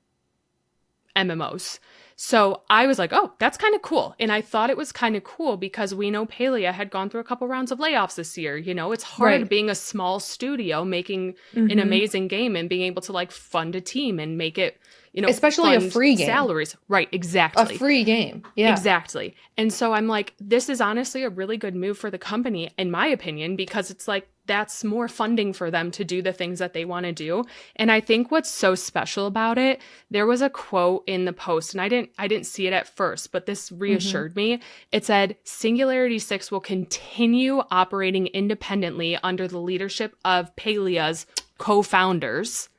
MMOs. So I was like, oh, that's kind of cool. And I thought it was kind of cool because we know Palia had gone through a couple rounds of layoffs this year. You know, it's hard being a small studio making an amazing game and being able to like fund a team and make it, you know, especially a free game. Salaries. Right, exactly. A free game. Yeah. Exactly. And so I'm like, this is honestly a really good move for the company, in my opinion, because it's like, that's more funding for them to do the things that they want to do. And I think what's so special about it, there was a quote in the post, and I didn't see it at first, but this reassured me. It said, Singularity 6 will continue operating independently under the leadership of Palia's co-founders,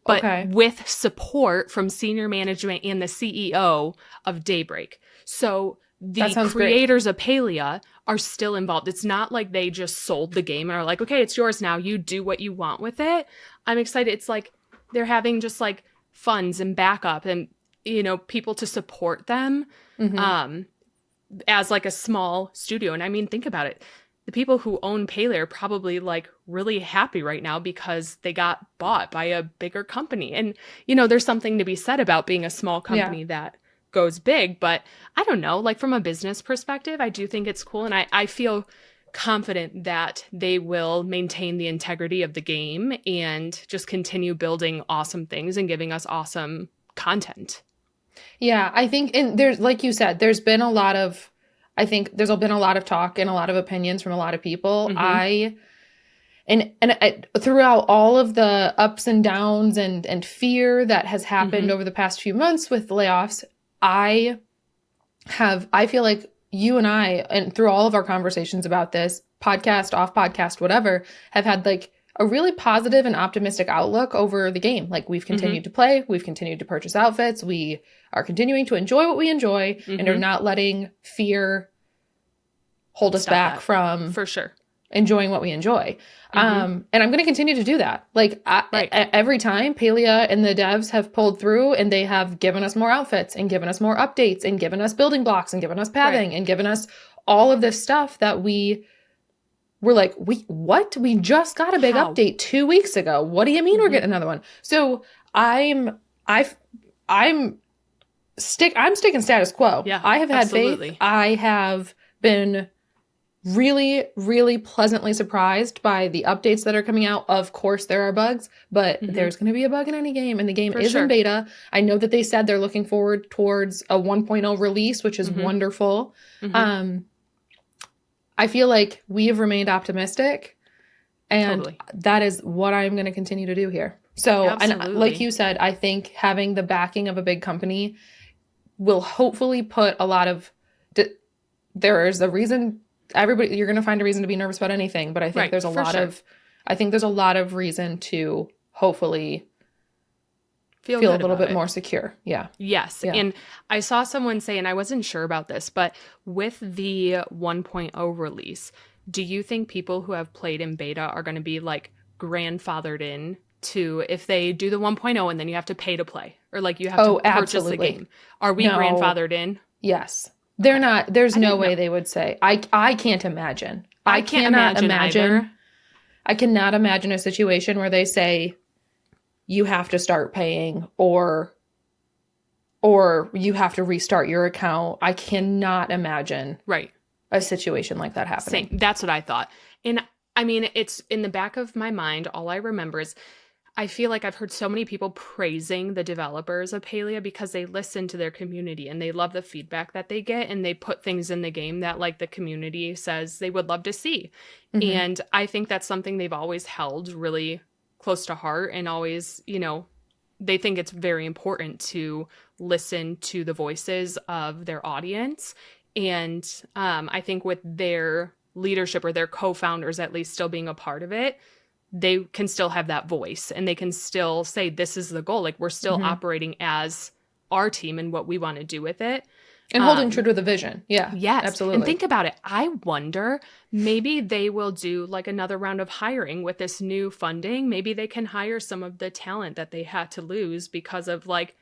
but with support from senior management and the CEO of Daybreak. So the creators of Palia are still involved. It's not like they just sold the game and are like, okay, it's yours now. You do what you want with it. I'm excited. It's like they're having just like funds and backup and, you know, people to support them as like a small studio. And I mean, think about it. The people who own Palia are probably like really happy right now because they got bought by a bigger company. And, you know, there's something to be said about being a small company that goes big, but I don't know, like from a business perspective, I do think it's cool. And I feel confident that they will maintain the integrity of the game and just continue building awesome things and giving us awesome content. Yeah, I think, and there's, like you said, there's been a lot of talk and a lot of opinions from a lot of people. Throughout all of the ups and downs and fear that has happened over the past few months with layoffs, I feel like you and I, and through all of our conversations about this, podcast, off podcast, whatever, have had like a really positive and optimistic outlook over the game. Like we've continued to play, we've continued to purchase outfits, we are continuing to enjoy what we enjoy and are not letting fear hold us back from for sure enjoying what we enjoy. And I'm going to continue to do that. Like every time Palia and the devs have pulled through and they have given us more outfits and given us more updates and given us building blocks and given us pathing and given us all of this stuff that we were like, we just got a big update 2 weeks ago. What do you mean we're getting another one? So I'm sticking status quo. Yeah, I have had faith. I have been really, really pleasantly surprised by the updates that are coming out. Of course, there are bugs, but there's going to be a bug in any game, and the game is in beta. I know that they said they're looking forward towards a 1.0 release, which is wonderful. I feel like we have remained optimistic, and that is what I'm going to continue to do here. So, and like you said, I think having the backing of a big company will hopefully put a lot of, there is a reason, everybody, you're going to find a reason to be nervous about anything, but I think there's a lot of, I think there's a lot of reason to hopefully feel a little bit more secure. Yeah. Yes. Yeah. And I saw someone say, and I wasn't sure about this, but with the 1.0 release, do you think people who have played in beta are going to be like grandfathered in to, if they do the 1.0 and then you have to pay to play, or like you have to purchase the game? Are we grandfathered in? Yes. They're not, there's no way they would say, I can't imagine. I cannot imagine. I cannot imagine a situation where they say you have to start paying or you have to restart your account. I cannot imagine a situation like that happening. Same. That's what I thought. And I mean, it's in the back of my mind. All I remember is I feel like I've heard so many people praising the developers of Palia because they listen to their community and they love the feedback that they get, and they put things in the game that like the community says they would love to see. And I think that's something they've always held really close to heart, and always, you know, they think it's very important to listen to the voices of their audience. And I think with their leadership, or their co-founders at least still being a part of it, they can still have that voice, and they can still say, this is the goal. Like, we're still operating as our team and what we want to do with it. And holding true to the vision. Yeah. Yes. Absolutely. And think about it. I wonder, maybe they will do like another round of hiring with this new funding. Maybe they can hire some of the talent that they had to lose because of like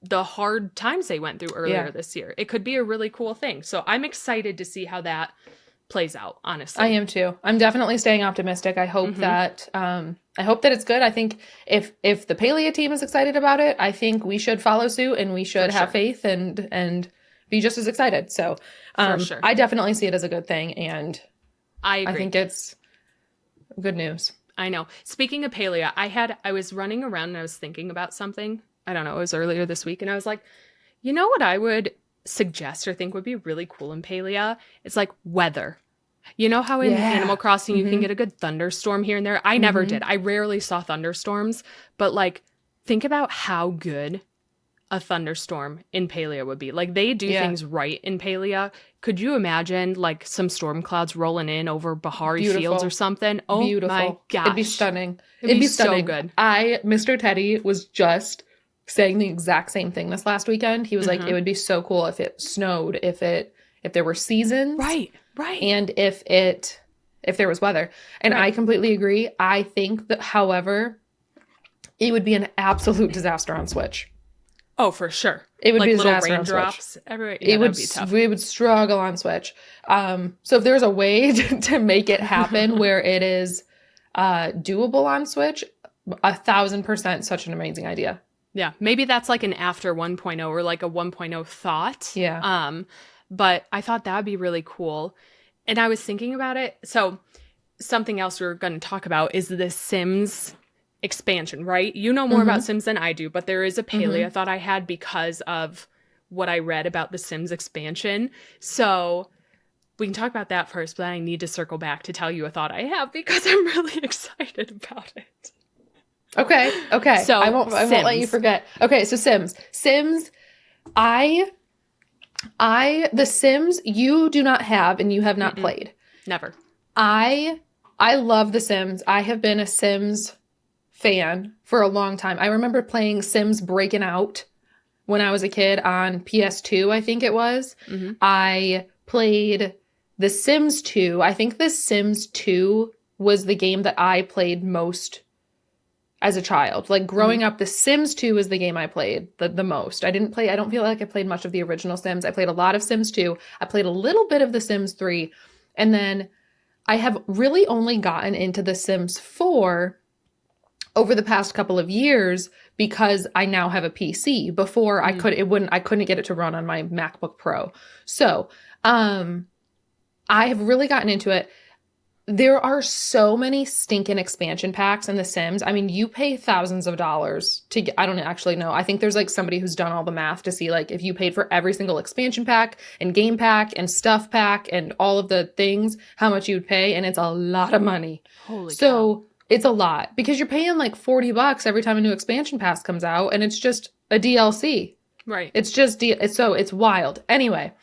the hard times they went through earlier this year. It could be a really cool thing. So I'm excited to see how that plays out, honestly. I am too. I'm definitely staying optimistic. I hope that it's good. I think if the Palia team is excited about it, I think we should follow suit, and we should have faith and be just as excited. So I definitely see it as a good thing, and I agree. I think it's good news. I know. Speaking of Palia, I was running around and I was thinking about something. I don't know, it was earlier this week, and I was like, you know what I would suggest or think would be really cool in Palia? It's like weather. You know how in Animal Crossing you can get a good thunderstorm here and there? I never did. I rarely saw thunderstorms, but like, think about how good a thunderstorm in Palia would be. Like, they do things right in Palia. Could you imagine like some storm clouds rolling in over Bahari Fields or something? Oh my gosh. It'd be stunning. It'd be stunning. So good. Mr. Teddy was just saying the exact same thing this last weekend. He was like, it would be so cool if it snowed, if there were seasons. Right. And if there was weather. And I completely agree. I think that, however, it would be an absolute disaster on Switch. Oh, for sure. It would like be a little disaster raindrops. on Switch. It would be tough. We would struggle on Switch. So if there's a way to make it happen where it is doable on Switch, 1,000% such an amazing idea. Yeah, maybe that's like an after 1.0 or like a 1.0 thought. Yeah. But I thought that would be really cool. And I was thinking about it. So something else we're going to talk about is the Sims expansion, right? You know more about Sims than I do, but there is a Palia thought I had because of what I read about the Sims expansion. So we can talk about that first, but I need to circle back to tell you a thought I have because I'm really excited about it. Okay. So I won't let you forget. Okay, so Sims. The Sims you do not have and you have not played. Never. I love The Sims. I have been a Sims fan for a long time. I remember playing Sims Breaking Out when I was a kid on PS2, I think it was. I played The Sims 2. I think The Sims 2 was the game that I played most as a child. Like growing up, The Sims 2 was the game I played the most. I don't feel like I played much of the original Sims. I played a lot of Sims 2. I played a little bit of The Sims 3. And then I have really only gotten into The Sims 4 over the past couple of years because I now have a PC. Before I couldn't get it to run on my MacBook Pro. So, I have really gotten into it. There are so many stinking expansion packs in The Sims. I mean, you pay thousands of dollars to get, I don't actually know. I think there's like somebody who's done all the math to see like if you paid for every single expansion pack and game pack and stuff pack and all of the things, how much you would pay. And it's a lot of money. Holy so cow. it's a lot because you're paying like $40 every time a new expansion pass comes out. And it's just a DLC. Right. It's just, it's wild. Anyway,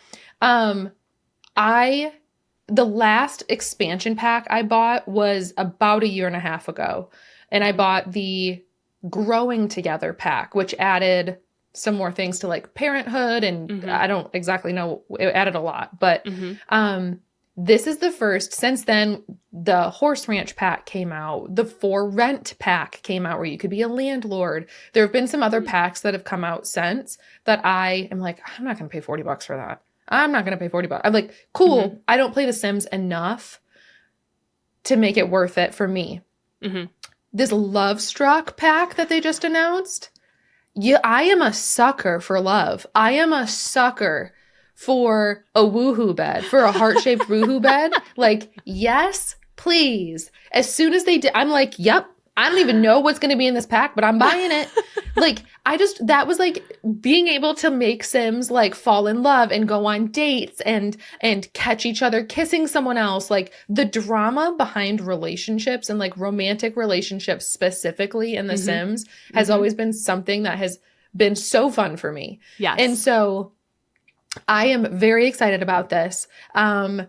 the last expansion pack I bought was about a year and a half ago. And I bought the Growing Together pack, which added some more things to like parenthood. And I don't exactly know. It added a lot. But this is the first. Since then, the Horse Ranch pack came out. The For Rent pack came out where you could be a landlord. There have been some other packs that have come out since that I am like, I'm not going to pay $40 for that. I'm not going to pay $40. I'm like, cool. I don't play The Sims enough to make it worth it for me. This Love Struck pack that they just announced. Yeah, I am a sucker for love. I am a sucker for a woohoo bed, for a heart-shaped woohoo bed. Like, yes, please. As soon as they did, I'm like, yep. I don't even know what's going to be in this pack, but I'm buying it. Like, that was like being able to make Sims like fall in love and go on dates and catch each other kissing someone else. Like the drama behind relationships and like romantic relationships specifically in The Sims has always been something that has been so fun for me. Yes. And so I am very excited about this. I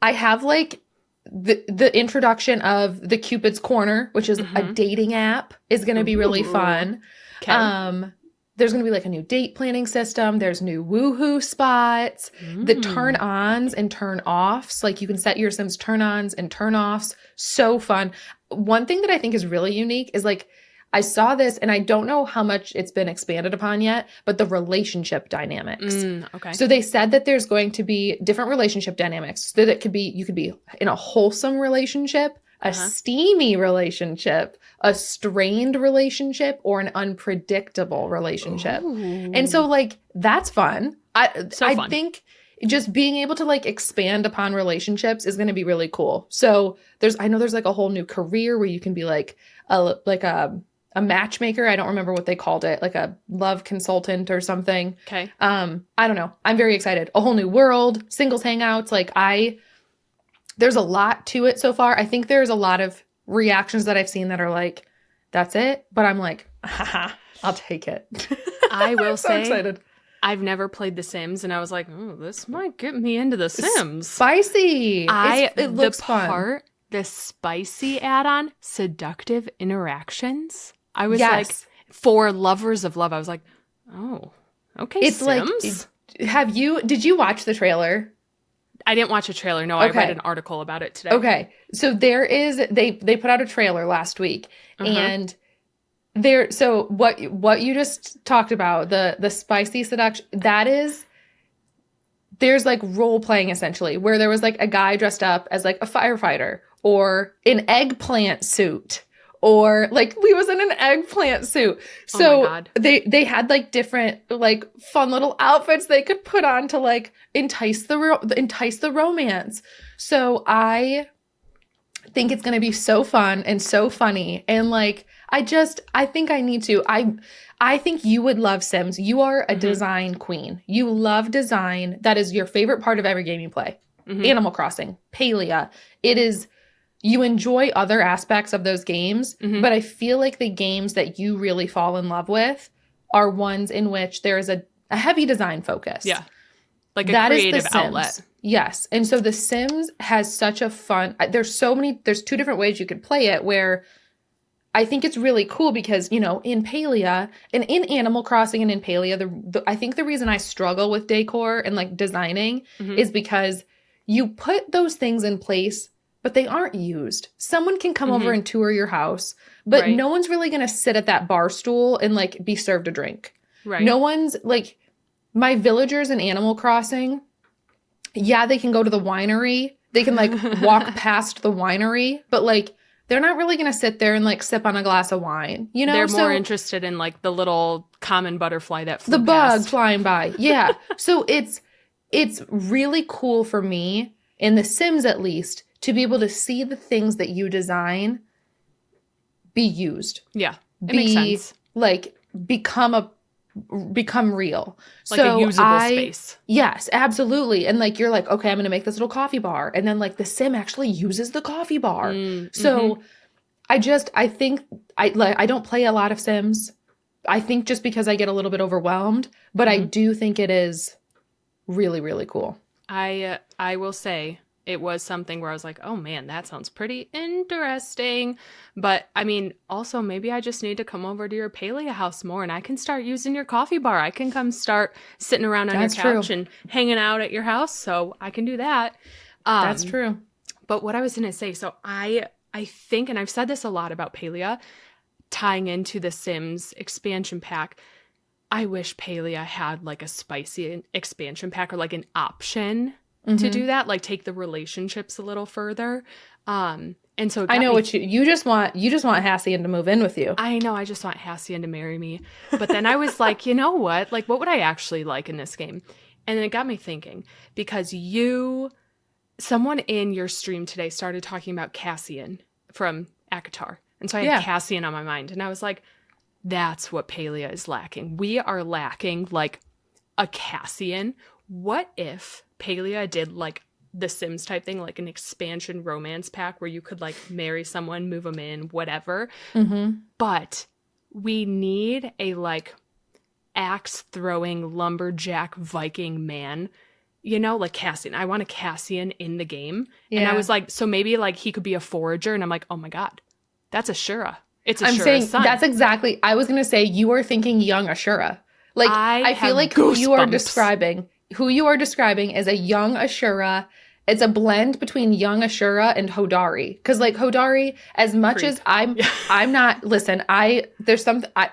have like the introduction of the Cupid's Corner, which is a dating app, is going to be really fun. Okay. There's going to be like a new date planning system. There's new woohoo spots, the turn-ons and turn-offs. Like you can set your Sims turn-ons and turn-offs. So fun. One thing that I think is really unique is like, I saw this and I don't know how much it's been expanded upon yet, but the relationship dynamics. Okay. So they said that there's going to be different relationship dynamics. So that you could be in a wholesome relationship, a steamy relationship, a strained relationship, or an unpredictable relationship. Ooh. And so like, that's fun. I fun. think just being able to like expand upon relationships is going to be really cool. So I know there's like a whole new career where you can be like a matchmaker. I don't remember what they called it, like a love consultant or something. Okay. I don't know. I'm very excited. A whole new world, singles hangouts. Like there's a lot to it so far. I think there's a lot of reactions that I've seen that are like, that's it. But I'm like, haha, I'll take it. I will so say, excited. I've never played The Sims, and I was like, oh, this might get me into The Sims. Spicy. It looks fun. The spicy add-on, Seductive Interactions. I was Yes. like, for lovers of love, I was like, oh, okay, It's Sims. like, did you watch the trailer? I didn't watch a trailer. No, I read an article about it today. Okay. So they put out a trailer last week and so what you just talked about, the spicy seduction, there's like role playing essentially where there was like a guy dressed up as like a firefighter or an eggplant suit. Or like we was in an eggplant suit. So oh my God. they had like different like fun little outfits they could put on to like entice the romance. So I think it's going to be so fun and so funny. And like I think I need to. I think you would love Sims. You are a design queen. You love design. That is your favorite part of every game you play. Animal Crossing, Palia. It is. You enjoy other aspects of those games, but I feel like the games that you really fall in love with are ones in which there is a heavy design focus. Yeah. Like a creative outlet. Yes. And so The Sims has such a fun, there's two different ways you could play it where I think it's really cool because, you know, in Palia and in Animal Crossing and in Palia, I think the reason I struggle with decor and like designing is because you put those things in place but they aren't used. Someone can come over and tour your house, but no one's really going to sit at that bar stool and like be served a drink. Right. No one's like my villagers in Animal Crossing. Yeah, they can go to the winery. They can like walk past the winery, but like they're not really going to sit there and like sip on a glass of wine. You know, they're more interested in like the little common butterfly that flew the past. bug flying by. Yeah. So it's really cool for me in The Sims at least, to be able to see the things that you design be used. Yeah, it makes sense. Like, become real. Like a usable space. Yes, absolutely. And like, you're like, okay, I'm going to make this little coffee bar. And then like the sim actually uses the coffee bar. So I think I don't play a lot of Sims. I think just because I get a little bit overwhelmed, but I do think it is really, really cool. I will say it was something where I was like, oh man, that sounds pretty interesting. But I mean, also maybe I just need to come over to your paleo house more and I can start using your coffee bar. I can come start sitting around on your couch and hanging out at your house. So I can do that. That's true. But what I was going to say, so I think, and I've said this a lot about Palea, tying into the Sims expansion pack, I wish Palea had like a spicy expansion pack or like an option to do that, like take the relationships a little further. And so I know what you just want Hassian to move in with you. I know, I just want Hassian to marry me. But then I was like, you know what? Like, what would I actually like in this game? And then it got me thinking, because someone in your stream today started talking about Cassian from Akatar. And so I had Cassian on my mind. And I was like, that's what Palea is lacking. We are lacking like a Cassian. What if Palea did like the Sims type thing, like an expansion romance pack where you could like marry someone, move them in, whatever. But we need a like axe throwing lumberjack Viking man, you know, like Cassian. I want a Cassian in the game. And I was like, so maybe like he could be a forager. And I'm like, oh my God, that's Ashura. It's Ashura's son. That's exactly, I was going to say, you are thinking young Ashura. Like, I feel like who you are describing is a young Ashura. It's a blend between young Ashura and Hodari. Because like Hodari, as much as I'm not, listen, there's something, I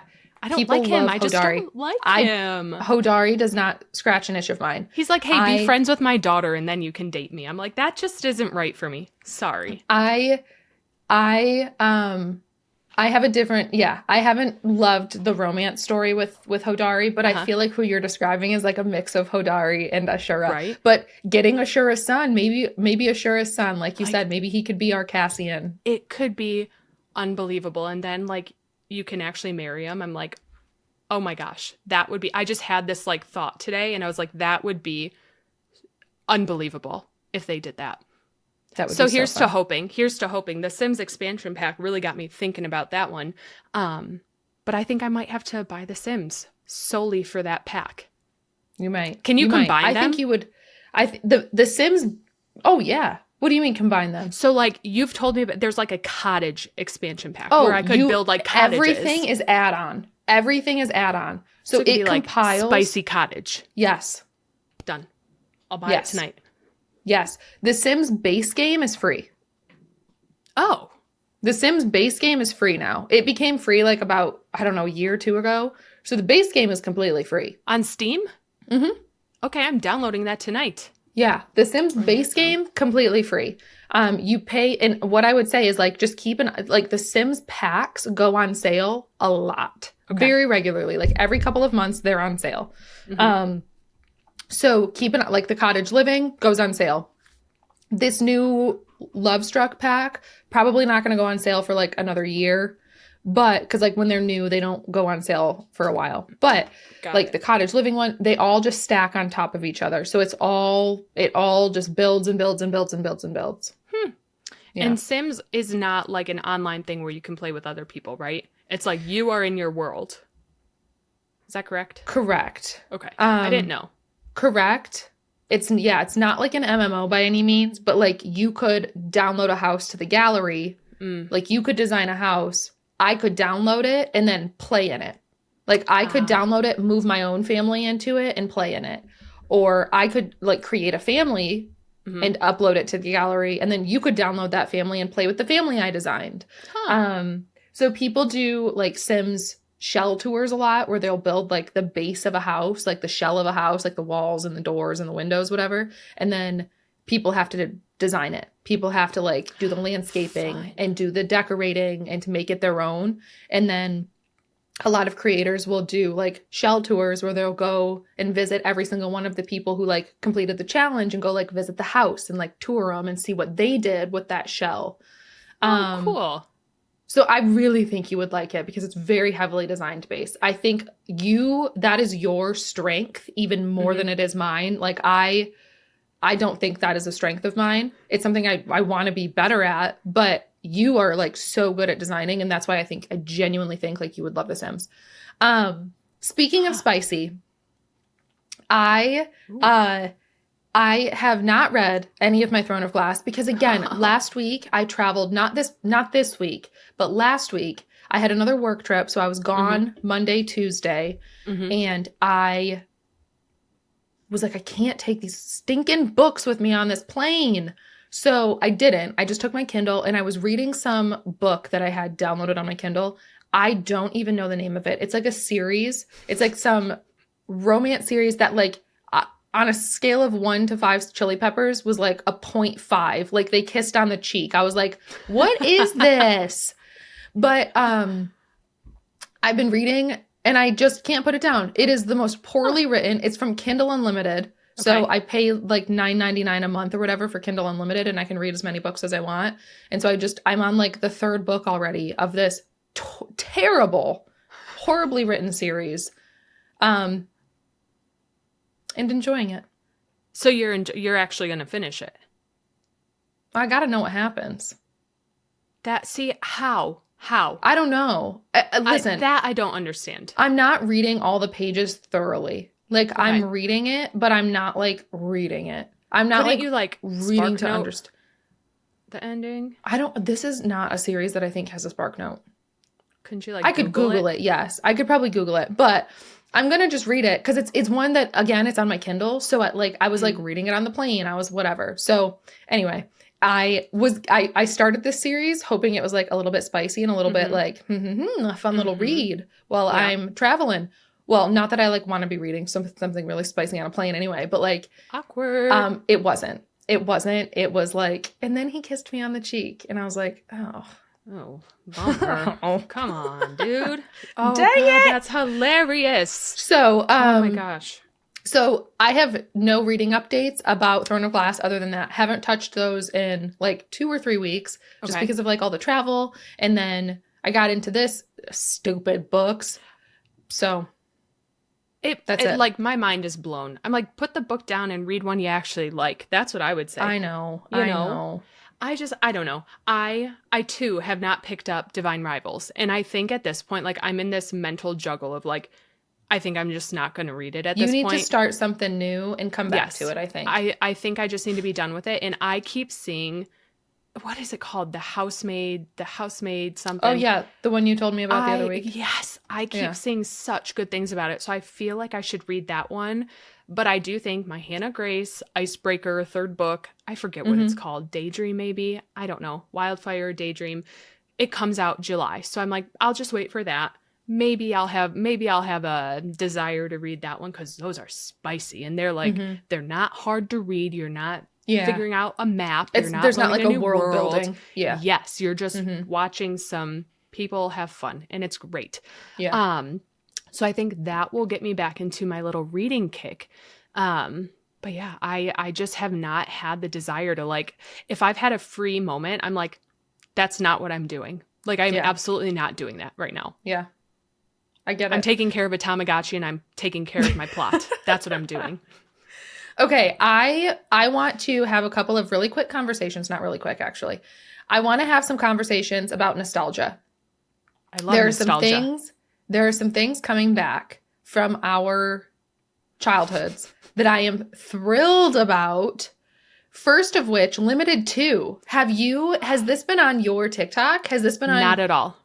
don't like him. I just don't like him. Hodari does not scratch an itch of mine. He's like, hey, be friends with my daughter and then you can date me. I'm like, that just isn't right for me. Sorry. I have a different, I haven't loved the romance story with Hodari, but I feel like who you're describing is like a mix of Hodari and Ashura. Right. But getting Ashura's son, maybe Ashura's son, like you said, maybe he could be our Cassian. It could be unbelievable. And then like you can actually marry him. I'm like, oh my gosh, that would be, I just had this like thought today and I was like, that would be unbelievable if they did that. So here's to hoping. The Sims expansion pack really got me thinking about that one. But I think I might have to buy The Sims solely for that pack. You might. Can you combine them? I think you would. The Sims. Oh yeah. What do you mean combine them? So like you've told me about, there's like a cottage expansion pack where I could build like cottages. Everything is add-on. So it compiles. Like spicy cottage. Yes. Done. I'll buy it tonight. Yes. The Sims base game is free. Oh. The Sims base game is free now. It became free like about, I don't know, a year or two ago. So the base game is completely free. On Steam? Mm-hmm. Okay, I'm downloading that tonight. Yeah. The Sims base game, completely free. You pay, and what I would say is like, just like the Sims packs go on sale a lot. Okay. Very regularly. Like every couple of months, they're on sale. Mm-hmm. So like the cottage living goes on sale. This new Love Struck pack, probably not going to go on sale for like another year. But because like when they're new, they don't go on sale for a while. But the cottage living one, they all just stack on top of each other. So it all just builds and builds and builds and builds and builds. Yeah. And Sims is not like an online thing where you can play with other people, right? It's like you are in your world. Is that correct? Correct. Okay. I didn't know. Correct. It's not like an MMO by any means, but like you could download a house to the gallery. Like you could design a house. I could download it and then play in it. Like I could download it, move my own family into it and play in it. Or I could like create a family and upload it to the gallery. And then you could download that family and play with the family I designed. So people do like Sims shell tours a lot where they'll build like the base of a house, like the shell of a house, like the walls and the doors and the windows, whatever. And then people have to design it. People have to like do the landscaping and do the decorating and to make it their own. And then a lot of creators will do like shell tours where they'll go and visit every single one of the people who like completed the challenge and go like visit the house and like tour them and see what they did with that shell. Oh, cool. So I really think you would like it because it's very heavily designed based. I think that is your strength even more than it is mine. Like I don't think that is a strength of mine. It's something I want to be better at, but you are like so good at designing, and that's why I genuinely think like you would love The Sims. Speaking of spicy, I have not read any of my Throne of Glass because again, last week I traveled, not this week, but last week I had another work trip, so I was gone Monday, Tuesday, and I was like, I can't take these stinking books with me on this plane. So I didn't. I just took my Kindle and I was reading some book that I had downloaded on my Kindle. I don't even know the name of it. It's like a series. It's like some romance series that like on a scale of 1 to 5 chili peppers was like a 0.5. Like they kissed on the cheek. I was like, what is this? But I've been reading and I just can't put it down. It is the most poorly written. It's from Kindle Unlimited. So I pay like $9.99 a month or whatever for Kindle Unlimited and I can read as many books as I want. And so I'm on like the 3rd book already of this terrible, horribly written series. And enjoying it. So you're actually going to finish it? I got to know what happens. How? I don't know. Listen. I don't understand. I'm not reading all the pages thoroughly. Like, I'm reading it, but I'm not, like, reading it. I'm not, Couldn't you, like, reading to understand the ending? This is not a series that I think has a spark note. Couldn't you, like, I could Google it? Yes. I could probably Google it, but I'm going to just read it because it's one that, again, it's on my Kindle. So, I was, like, reading it on the plane. I was whatever. So, anyway, I started this series hoping it was, like, a little bit spicy and a little bit, like, a fun little read while I'm traveling. Well, not that I like want to be reading something really spicy on a plane anyway, but like awkward. It wasn't. It was like, and then he kissed me on the cheek, and I was like, oh, bummer. Come on, dude. Oh, dang it! That's hilarious. So, oh my gosh. So I have no reading updates about Throne of Glass other than that. Haven't touched those in like 2 or 3 weeks, just because of like all the travel, and then I got into this stupid books. So. That's it. Like, my mind is blown. I'm like, put the book down and read one you actually like. That's what I would say. I know. I know. I don't know. I too have not picked up Divine Rivals. And I think at this point, like, I'm in this mental juggle of like, I think I'm just not going to read it at this point. You need to start something new and come back to it, I think. I think I just need to be done with it. And I keep seeing, what is it called? The housemaid something. Oh, yeah. The one you told me about the other week. Yes. I keep seeing such good things about it. So I feel like I should read that one. But I do think my Hannah Grace Icebreaker 3rd book, I forget what it's called. Daydream, maybe? I don't know. Wildfire, Daydream. It comes out July. So I'm like, I'll just wait for that. Maybe I'll have a desire to read that one because those are spicy. And they're like, they're not hard to read. You're not figuring out a map. There's not like a world building. Yeah. Yes, you're just watching some people have fun, and it's great. Yeah. So I think that will get me back into my little reading kick. But yeah, I just have not had the desire to like. If I've had a free moment, I'm like, that's not what I'm doing. Like I'm absolutely not doing that right now. Yeah. I get it. I'm taking care of a Tamagotchi, and I'm taking care of my plot. That's what I'm doing. Okay, I want to have a couple of really quick conversations, not really quick actually. I want to have some conversations about nostalgia. I love nostalgia. There are some things coming back from our childhoods that I am thrilled about. First of which, Limited 2. Has this been on your TikTok? Has this been on? Not at all.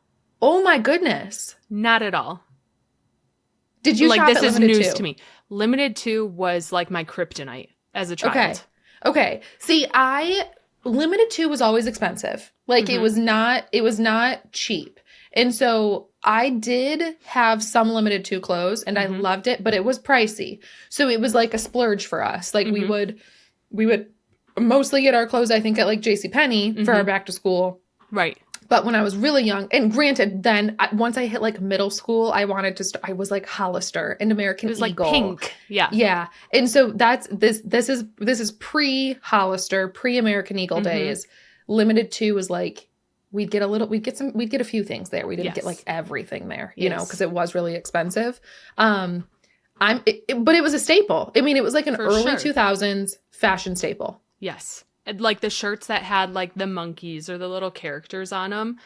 Oh my goodness. Not at all. Did you shop this at is Limited news 2? to me. Limited 2 was like my kryptonite as a child. Okay. See, Limited 2 was always expensive. Like it was not cheap. And so I did have some Limited 2 clothes and I loved it, but it was pricey. So it was like a splurge for us. Like we would mostly get our clothes, I think, at like JCPenney for our back to school. Right. But when I was really young, and granted, then once I hit like middle school, I wanted to I was like Hollister and American It was Eagle. like pink. Yeah. Yeah. And so that's this is pre-Hollister, pre-American Eagle days. Limited 2 was like we'd get a few things there. We didn't get like everything there, you know, because it was really expensive. But it was a staple. I mean, it was like an early 2000s fashion staple. Yes. Like the shirts that had like the monkeys or the little characters on them,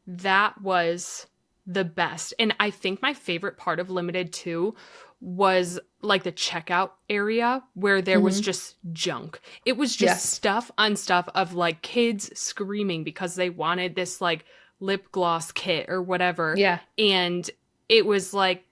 that was the best. And I think my favorite part of Limited 2 was like the checkout area where there was just junk. It was just stuff on stuff of like kids screaming because they wanted this like lip gloss kit or whatever. Yeah. And it was like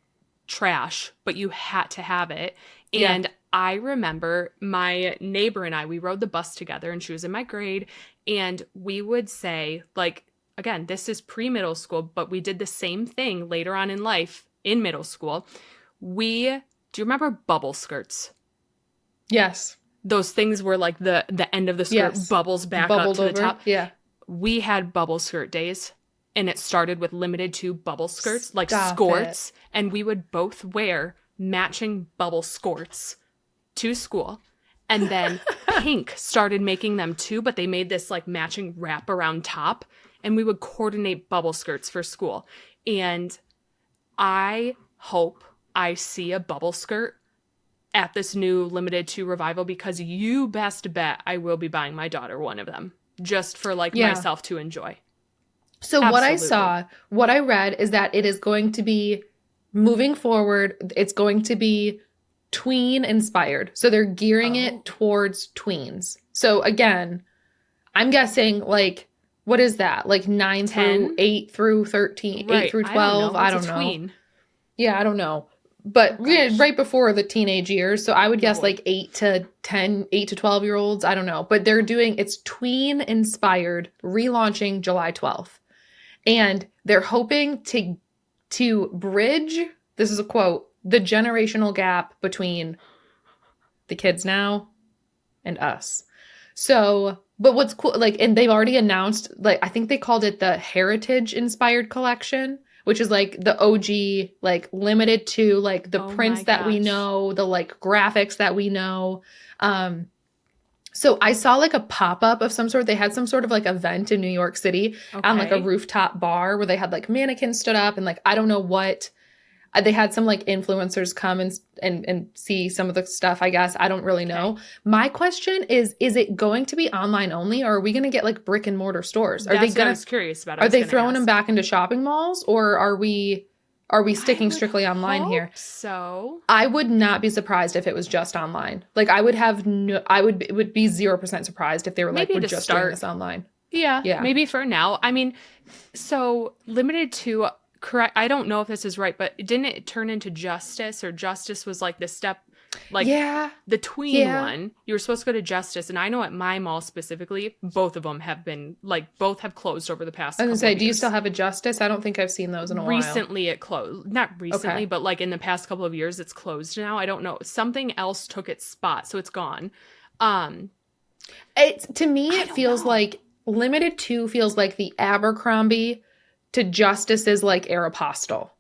trash, but you had to have it. And I remember my neighbor and I, we rode the bus together and she was in my grade, and we would say, like, again, this is pre-middle school, but we did the same thing later on in life in middle school. Do you remember bubble skirts? Yes. Those things where like the end of the skirt bubbles back up to the top. Yeah. We had bubble skirt days, and it started with Limited 2 bubble skirts, like skirts, and we would both wear matching bubble skirts to school. And then Pink started making them too, but they made this like matching wrap around top, and we would coordinate bubble skirts for school. And I hope I see a bubble skirt at this new Limited 2 revival, because you best bet I will be buying my daughter one of them just for like myself to enjoy. So what I read is that it is going to be moving forward. It's going to be tween inspired. So they're gearing it towards tweens. So again, I'm guessing like, what is that? Like 9 through 8 through 13, 8 through 12. I don't know. Tween. Yeah, I don't know. But right before the teenage years. So I would guess like 8 to 12 year olds. I don't know. But it's tween inspired, relaunching July 12th. And they're hoping to bridge, this is a quote, the generational gap between the kids now and us. So, but what's cool, like, and they've already announced, like, I think they called it the Heritage Inspired Collection, which is like the OG, like Limited 2, like the prints that we know, the like graphics that we know. So I saw like a pop-up of some sort. They had some sort of like event in New York City on like a rooftop bar where they had like mannequins stood up and like, I don't know what, they had some like influencers come and see some of the stuff, I guess. I don't really know. My question is it going to be online only, or are we going to get like brick and mortar stores? That's what I was curious about. Are they throwing them back into shopping malls, or are we sticking strictly online here? So I would not be surprised if it was just online. Like it would be 0% surprised if they were maybe like, we're just doing this online. Yeah. Maybe for now. I mean, so Limited 2, correct, I don't know if this is right, but didn't it turn into Justice, or Justice was like the step, like the tween one? You were supposed to go to Justice, and I know at my mall specifically, both of them have been like, both have closed over the past couple of years. Do you still have a Justice? I don't think I've seen those in a while. Recently it closed. Not recently, but like in the past couple of years it's closed now. I don't know. Something else took its spot, so it's gone. To me it feels like Limited 2 feels like the Abercrombie to Justice's like Aeropostale.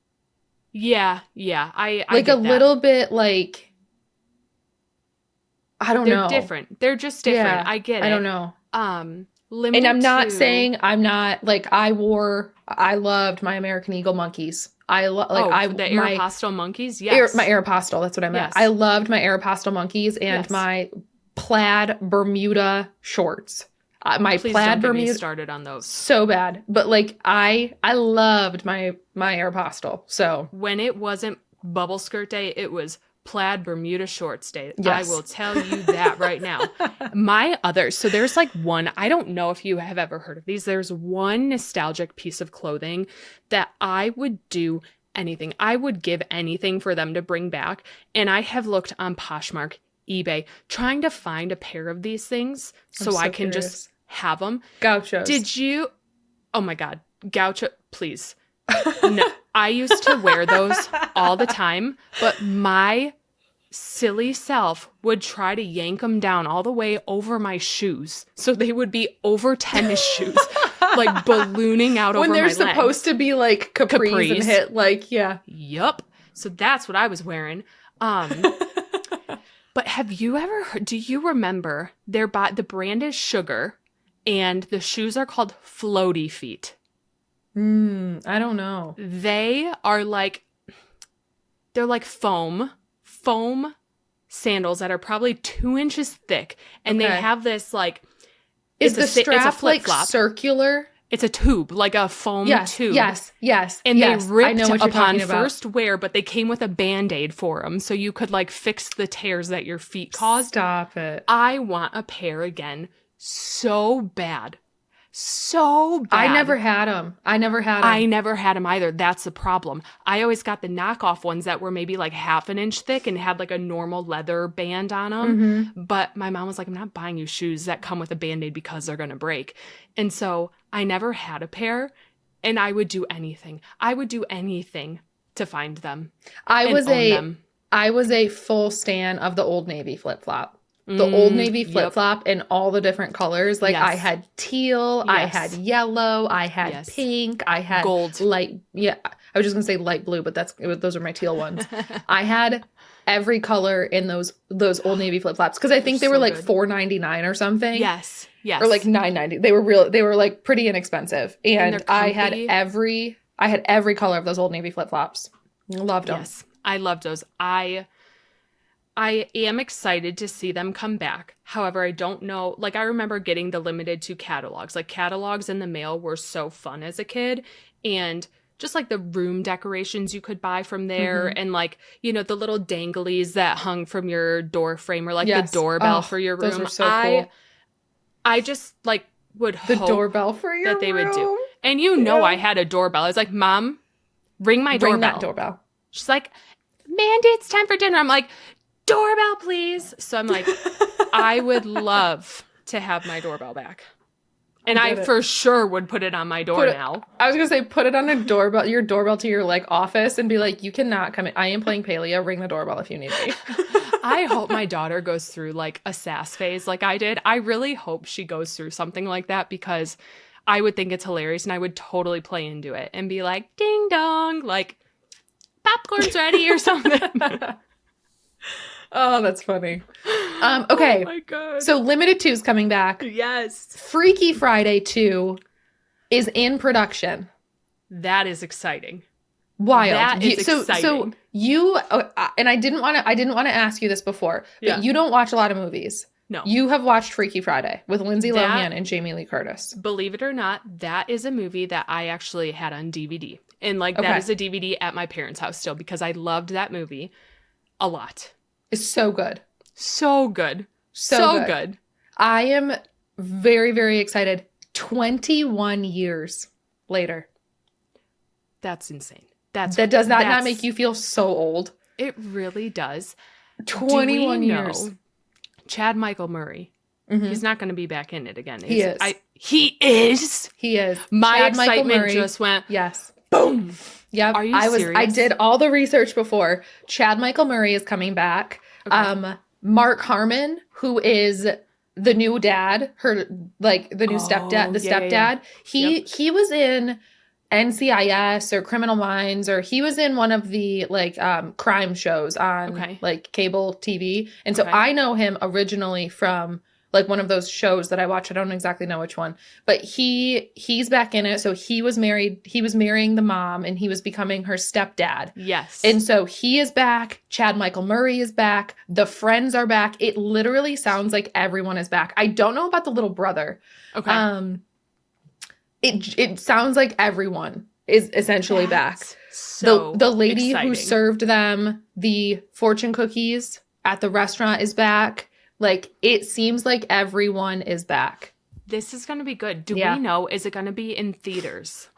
Yeah. I like get a little bit like, I don't know. They're different. They're just different. Yeah, I get it. I don't know. Limited and I'm not 2... saying I'm not like I loved my American Eagle monkeys. The Aeropostale monkeys. Yes, my Aeropostale. That's what I meant. Yes. I loved my Aeropostale monkeys and my plaid Bermuda shorts. Please plaid don't Bermuda. Get me started on those so bad, but like I loved my Aeropostale. So when it wasn't bubble skirt day, it was plaid Bermuda shorts day. Yes. I will tell you that right now. So there's like one, I don't know if you have ever heard of these. There's one nostalgic piece of clothing that I would do anything. I would give anything for them to bring back. And I have looked on Poshmark, eBay, trying to find a pair of these things so I can just have them. Gauchos. Oh my God. Gaucho, please. No, I used to wear those all the time, but my silly self would try to yank them down all the way over my shoes. So they would be over tennis shoes. like ballooning out over when my they're legs. supposed to be like capris and hit like, yeah. Yup. So that's what I was wearing. But have you ever heard, do you remember the brand is Sugar and the shoes are called Floaty Feet? I don't know. They are like, they're like foam sandals that are probably 2 inches thick. And they have this like, is the strap it's a flip flop. Like circular? It's a tube, like a foam tube. Yes. And they ripped upon about. first wear, but they came with a Band-Aid for them. So you could like fix the tears that your feet caused. Stop it. I want a pair again so bad. So bad. I never had them. I never had them either. That's the problem. I always got the knockoff ones that were maybe like half an inch thick and had like a normal leather band on them. But my mom was like, I'm not buying you shoes that come with a Band-Aid because they're going to break. And so I never had a pair, and I would do anything. I would do anything to find them. I was a full stan of the Old Navy flip-flop. The Old Navy flip-flop in all the different colors. Like I had teal, I had yellow, I had pink, I had gold. Light. Yeah, I was just going to say light blue, but those are my teal ones. I had every color in those Old Navy flip-flops because I think they were like $4.99 or something. Yes. Or like $9.90. They were like pretty inexpensive. And I had every color of those Old Navy flip-flops. Loved them. Yes. I loved those. I am excited to see them come back. However, I don't know. Like, I remember getting the limited to catalogs. Like, catalogs in the mail were so fun as a kid. And just like the room decorations you could buy from there. And like, you know, the little danglies that hung from your door frame or like the doorbell for your room. Those were so cool. I just like would hope the doorbell for your that they room. would do. And you know, I had a doorbell. I was like, Mom, ring my doorbell. Ring that doorbell. She's like, Mandy, it's time for dinner. I'm like, doorbell, please. So I'm like, I would love to have my doorbell back. And I for sure would put it on my door now. I was going to say, put it on your doorbell to your like office and be like, you cannot come in. I am playing Paleo. Ring the doorbell if you need me. I hope my daughter goes through like a sass phase like I did. I really hope she goes through something like that because I would think it's hilarious and I would totally play into it and be like, ding dong, like popcorn's ready or something. Oh, that's funny. Okay. Oh my God. So Limited 2 is coming back. Yes. Freaky Friday 2 is in production. That is exciting. Wild. That is exciting. So you and I didn't want to ask you this before, but you don't watch a lot of movies. No. You have watched Freaky Friday with Lindsay Lohan and Jamie Lee Curtis. Believe it or not, that is a movie that I actually had on DVD. And like that is a DVD at my parents' house still because I loved that movie a lot. It's so good. So good. So good. I am very, very excited. 21 years later. That's insane. That does not make you feel so old. It really does. 21 years. Chad Michael Murray. He's not going to be back in it again. He is. He is? He is. My Chad excitement just went, yes. Boom. Yep. Are you serious? I did all the research before. Chad Michael Murray is coming back. Okay. Mark Harmon, who is the new dad, the new stepdad. He was in NCIS or Criminal Minds, or he was in one of the crime shows on like cable TV. And so I know him originally from like one of those shows that I watch. I don't exactly know which one, but he's back in it. So he was marrying the mom and he was becoming her stepdad. Yes. And so he is back. Chad Michael Murray is back. The friends are back. It literally sounds like everyone is back. I don't know about the little brother. Okay. It sounds like everyone is essentially back. So the lady exciting. who served them the fortune cookies at the restaurant is back. Like, it seems like everyone is back. This is going to be good. Do we know, is it going to be in theaters?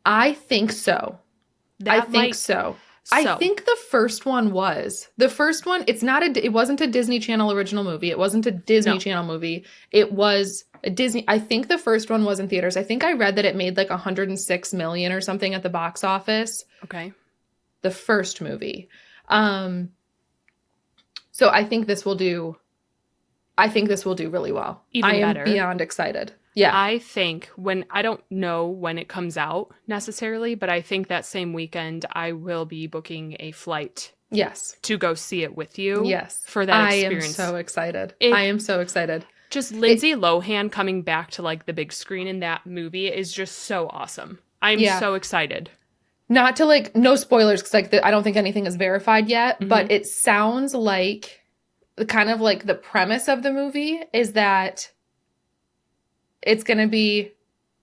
I think so. I think so. I think the first one was. The first one, it wasn't a Disney Channel original movie. It wasn't a Disney Channel movie. It was a Disney. I think the first one was in theaters. I think I read that it made like $106 million or something at the box office. Okay. The first movie. So I think this will do really well. Even better. I am beyond excited. Yeah. I think I don't know when it comes out necessarily, but I think that same weekend I will be booking a flight Yes. to go see it with you Yes. for that I am experience. so excited. I am so excited. Just Lindsay Lohan coming back to like the big screen in that movie is just so awesome. I'm so excited. Not to like, no spoilers, because like I don't think anything is verified yet, Mm-hmm. but it sounds like kind of like the premise of the movie is that it's going to be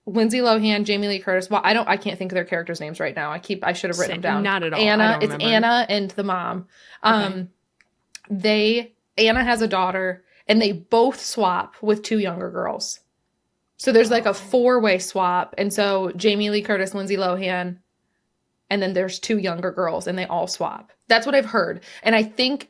Lindsay Lohan, Jamie Lee Curtis. Well, I can't think of their characters' names right now. I should have written them down. Not at all. Anna, it's Anna and the mom. Anna has a daughter, and they both swap with two younger girls. So there's like a 4-way swap, and so Jamie Lee Curtis, Lindsay Lohan, and then there's two younger girls, and they all swap. That's what I've heard. And I think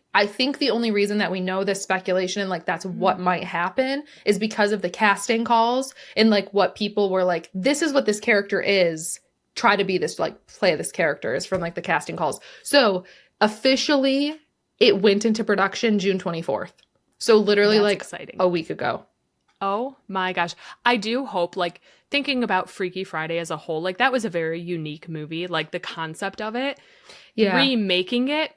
the only reason that we know this speculation and like that's what might happen is because of the casting calls and like what people were like, this is what this character is. Try to be this, like play this character is from like the casting calls. So officially it went into production June 24th. So literally That's like exciting. A week ago. Oh my gosh. I do hope, like, thinking about Freaky Friday as a whole, like, that was a very unique movie. Like, the concept of it, remaking it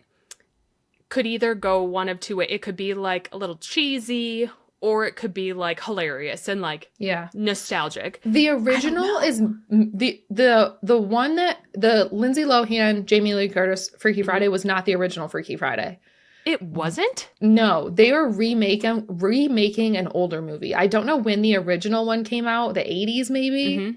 could either go one of two ways. It could be, like, a little cheesy, or it could be, like, hilarious and, like, nostalgic. The original is the one that the Lindsay Lohan, Jamie Lee Curtis Freaky Friday was not the original Freaky Friday. It wasn't? No, they were remaking an older movie. I don't know when the original one came out. The 80s maybe? Mm-hmm.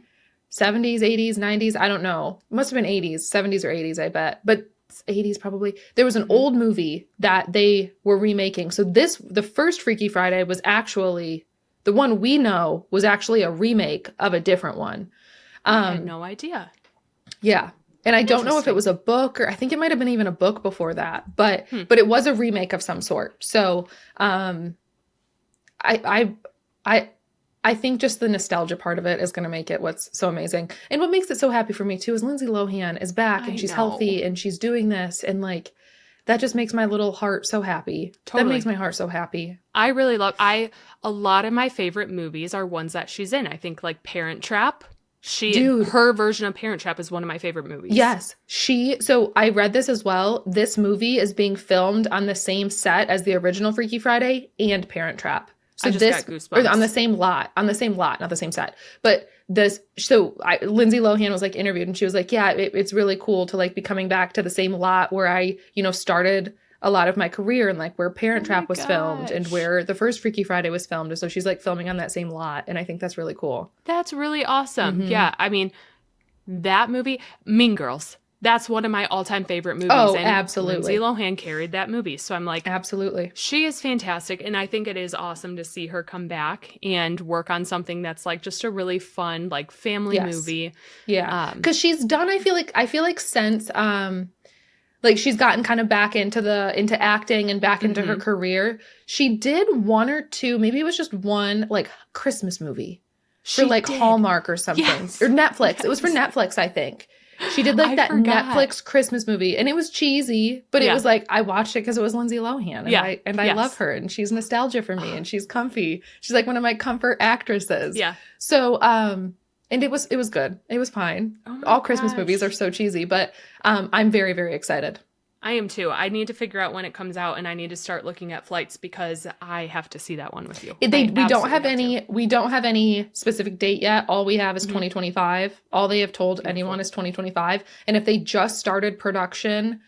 70s, 80s, 90s? I don't know. It must have been 80s, 70s or 80s, I bet. But 80s probably. There was an old movie that they were remaking. So the first Freaky Friday was actually, the one we know was actually a remake of a different one. I had no idea. Yeah. And I don't know if it was a book or I think it might have been even a book before that, but it was a remake of some sort. So, I think just the nostalgia part of it is going to make it what's so amazing. And what makes it so happy for me too is Lindsay Lohan is back and she's healthy and she's doing this and like that just makes my little heart so happy. Totally. That makes my heart so happy. I really love a lot of my favorite movies are ones that she's in. I think like Parent Trap. Her version of Parent Trap is one of my favorite movies. Yes. So I read this as well. This movie is being filmed on the same set as the original Freaky Friday and Parent Trap. So I just got goosebumps. Or on the same lot, not the same set. But Lindsay Lohan was like interviewed and she was like, yeah, it's really cool to like be coming back to the same lot where I, started a lot of my career and like where Parent Trap was filmed and where the first Freaky Friday was filmed. And so she's like filming on that same lot. And I think that's really cool. That's really awesome. Mm-hmm. Yeah. I mean, that movie, Mean Girls, that's one of my all-time favorite movies. Oh, and absolutely. Lindsay Lohan carried that movie. So I'm like, absolutely. She is fantastic. And I think it is awesome to see her come back and work on something that's like just a really fun, like family movie. Yeah. Cause she's done, I feel like since, like she's gotten kind of back into acting and back into her career. She did one or two, maybe it was just one like Christmas movie for like Hallmark or something or Netflix. Yes. It was for Netflix, I think. She did like that Netflix Christmas movie and it was cheesy, but it was like, I watched it because it was Lindsay Lohan and I love her and she's nostalgia for me and she's comfy. She's like one of my comfort actresses. Yeah. So, and it was good. It was fine. All Christmas movies are so cheesy, but I'm very, very excited. I am too. I need to figure out when it comes out and I need to start looking at flights because I have to see that one with you. We don't have any specific date yet. All we have is 2025. All they have told anyone is 2025. And if they just started production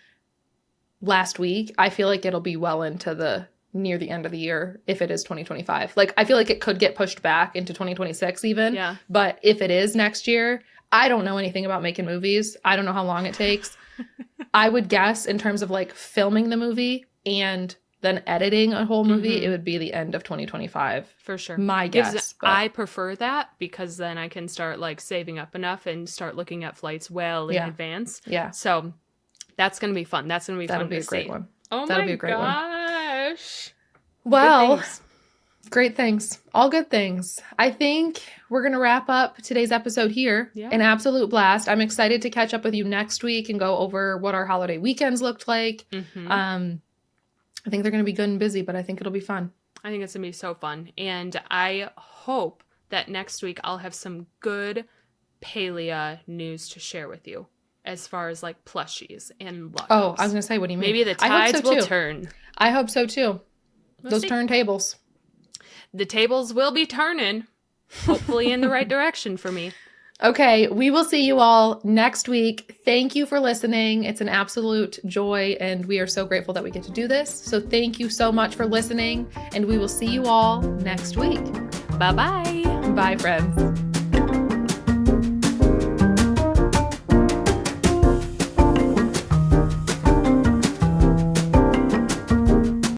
last week, I feel like it'll be well into near the end of the year if it is 2025. Like I feel like it could get pushed back into 2026 even. Yeah. But if it is next year, I don't know anything about making movies. I don't know how long it takes. I would guess in terms of like filming the movie and then editing a whole movie, it would be the end of 2025. For sure. My guess. I prefer that because then I can start like saving up enough and start looking at flights well in advance. Yeah. So that's going to be fun. That'll be a great see. one. Oh That'll my be a great gosh. One. Well, great things. All good things. I think we're going to wrap up today's episode here. Yeah. An absolute blast. I'm excited to catch up with you next week and go over what our holiday weekends looked like. Mm-hmm. I think they're going to be good and busy, but I think it'll be fun. I think it's going to be so fun. And I hope that next week I'll have some good Palea news to share with you as far as like plushies and luck. Oh, I was going to say, what do you mean? Maybe the tides will turn. I hope so too. Those turntables. The tables will be turning, hopefully in the right direction for me. Okay, we will see you all next week. Thank you for listening. It's an absolute joy, and we are so grateful that we get to do this. So thank you so much for listening, and we will see you all next week. Bye-bye. Bye, friends.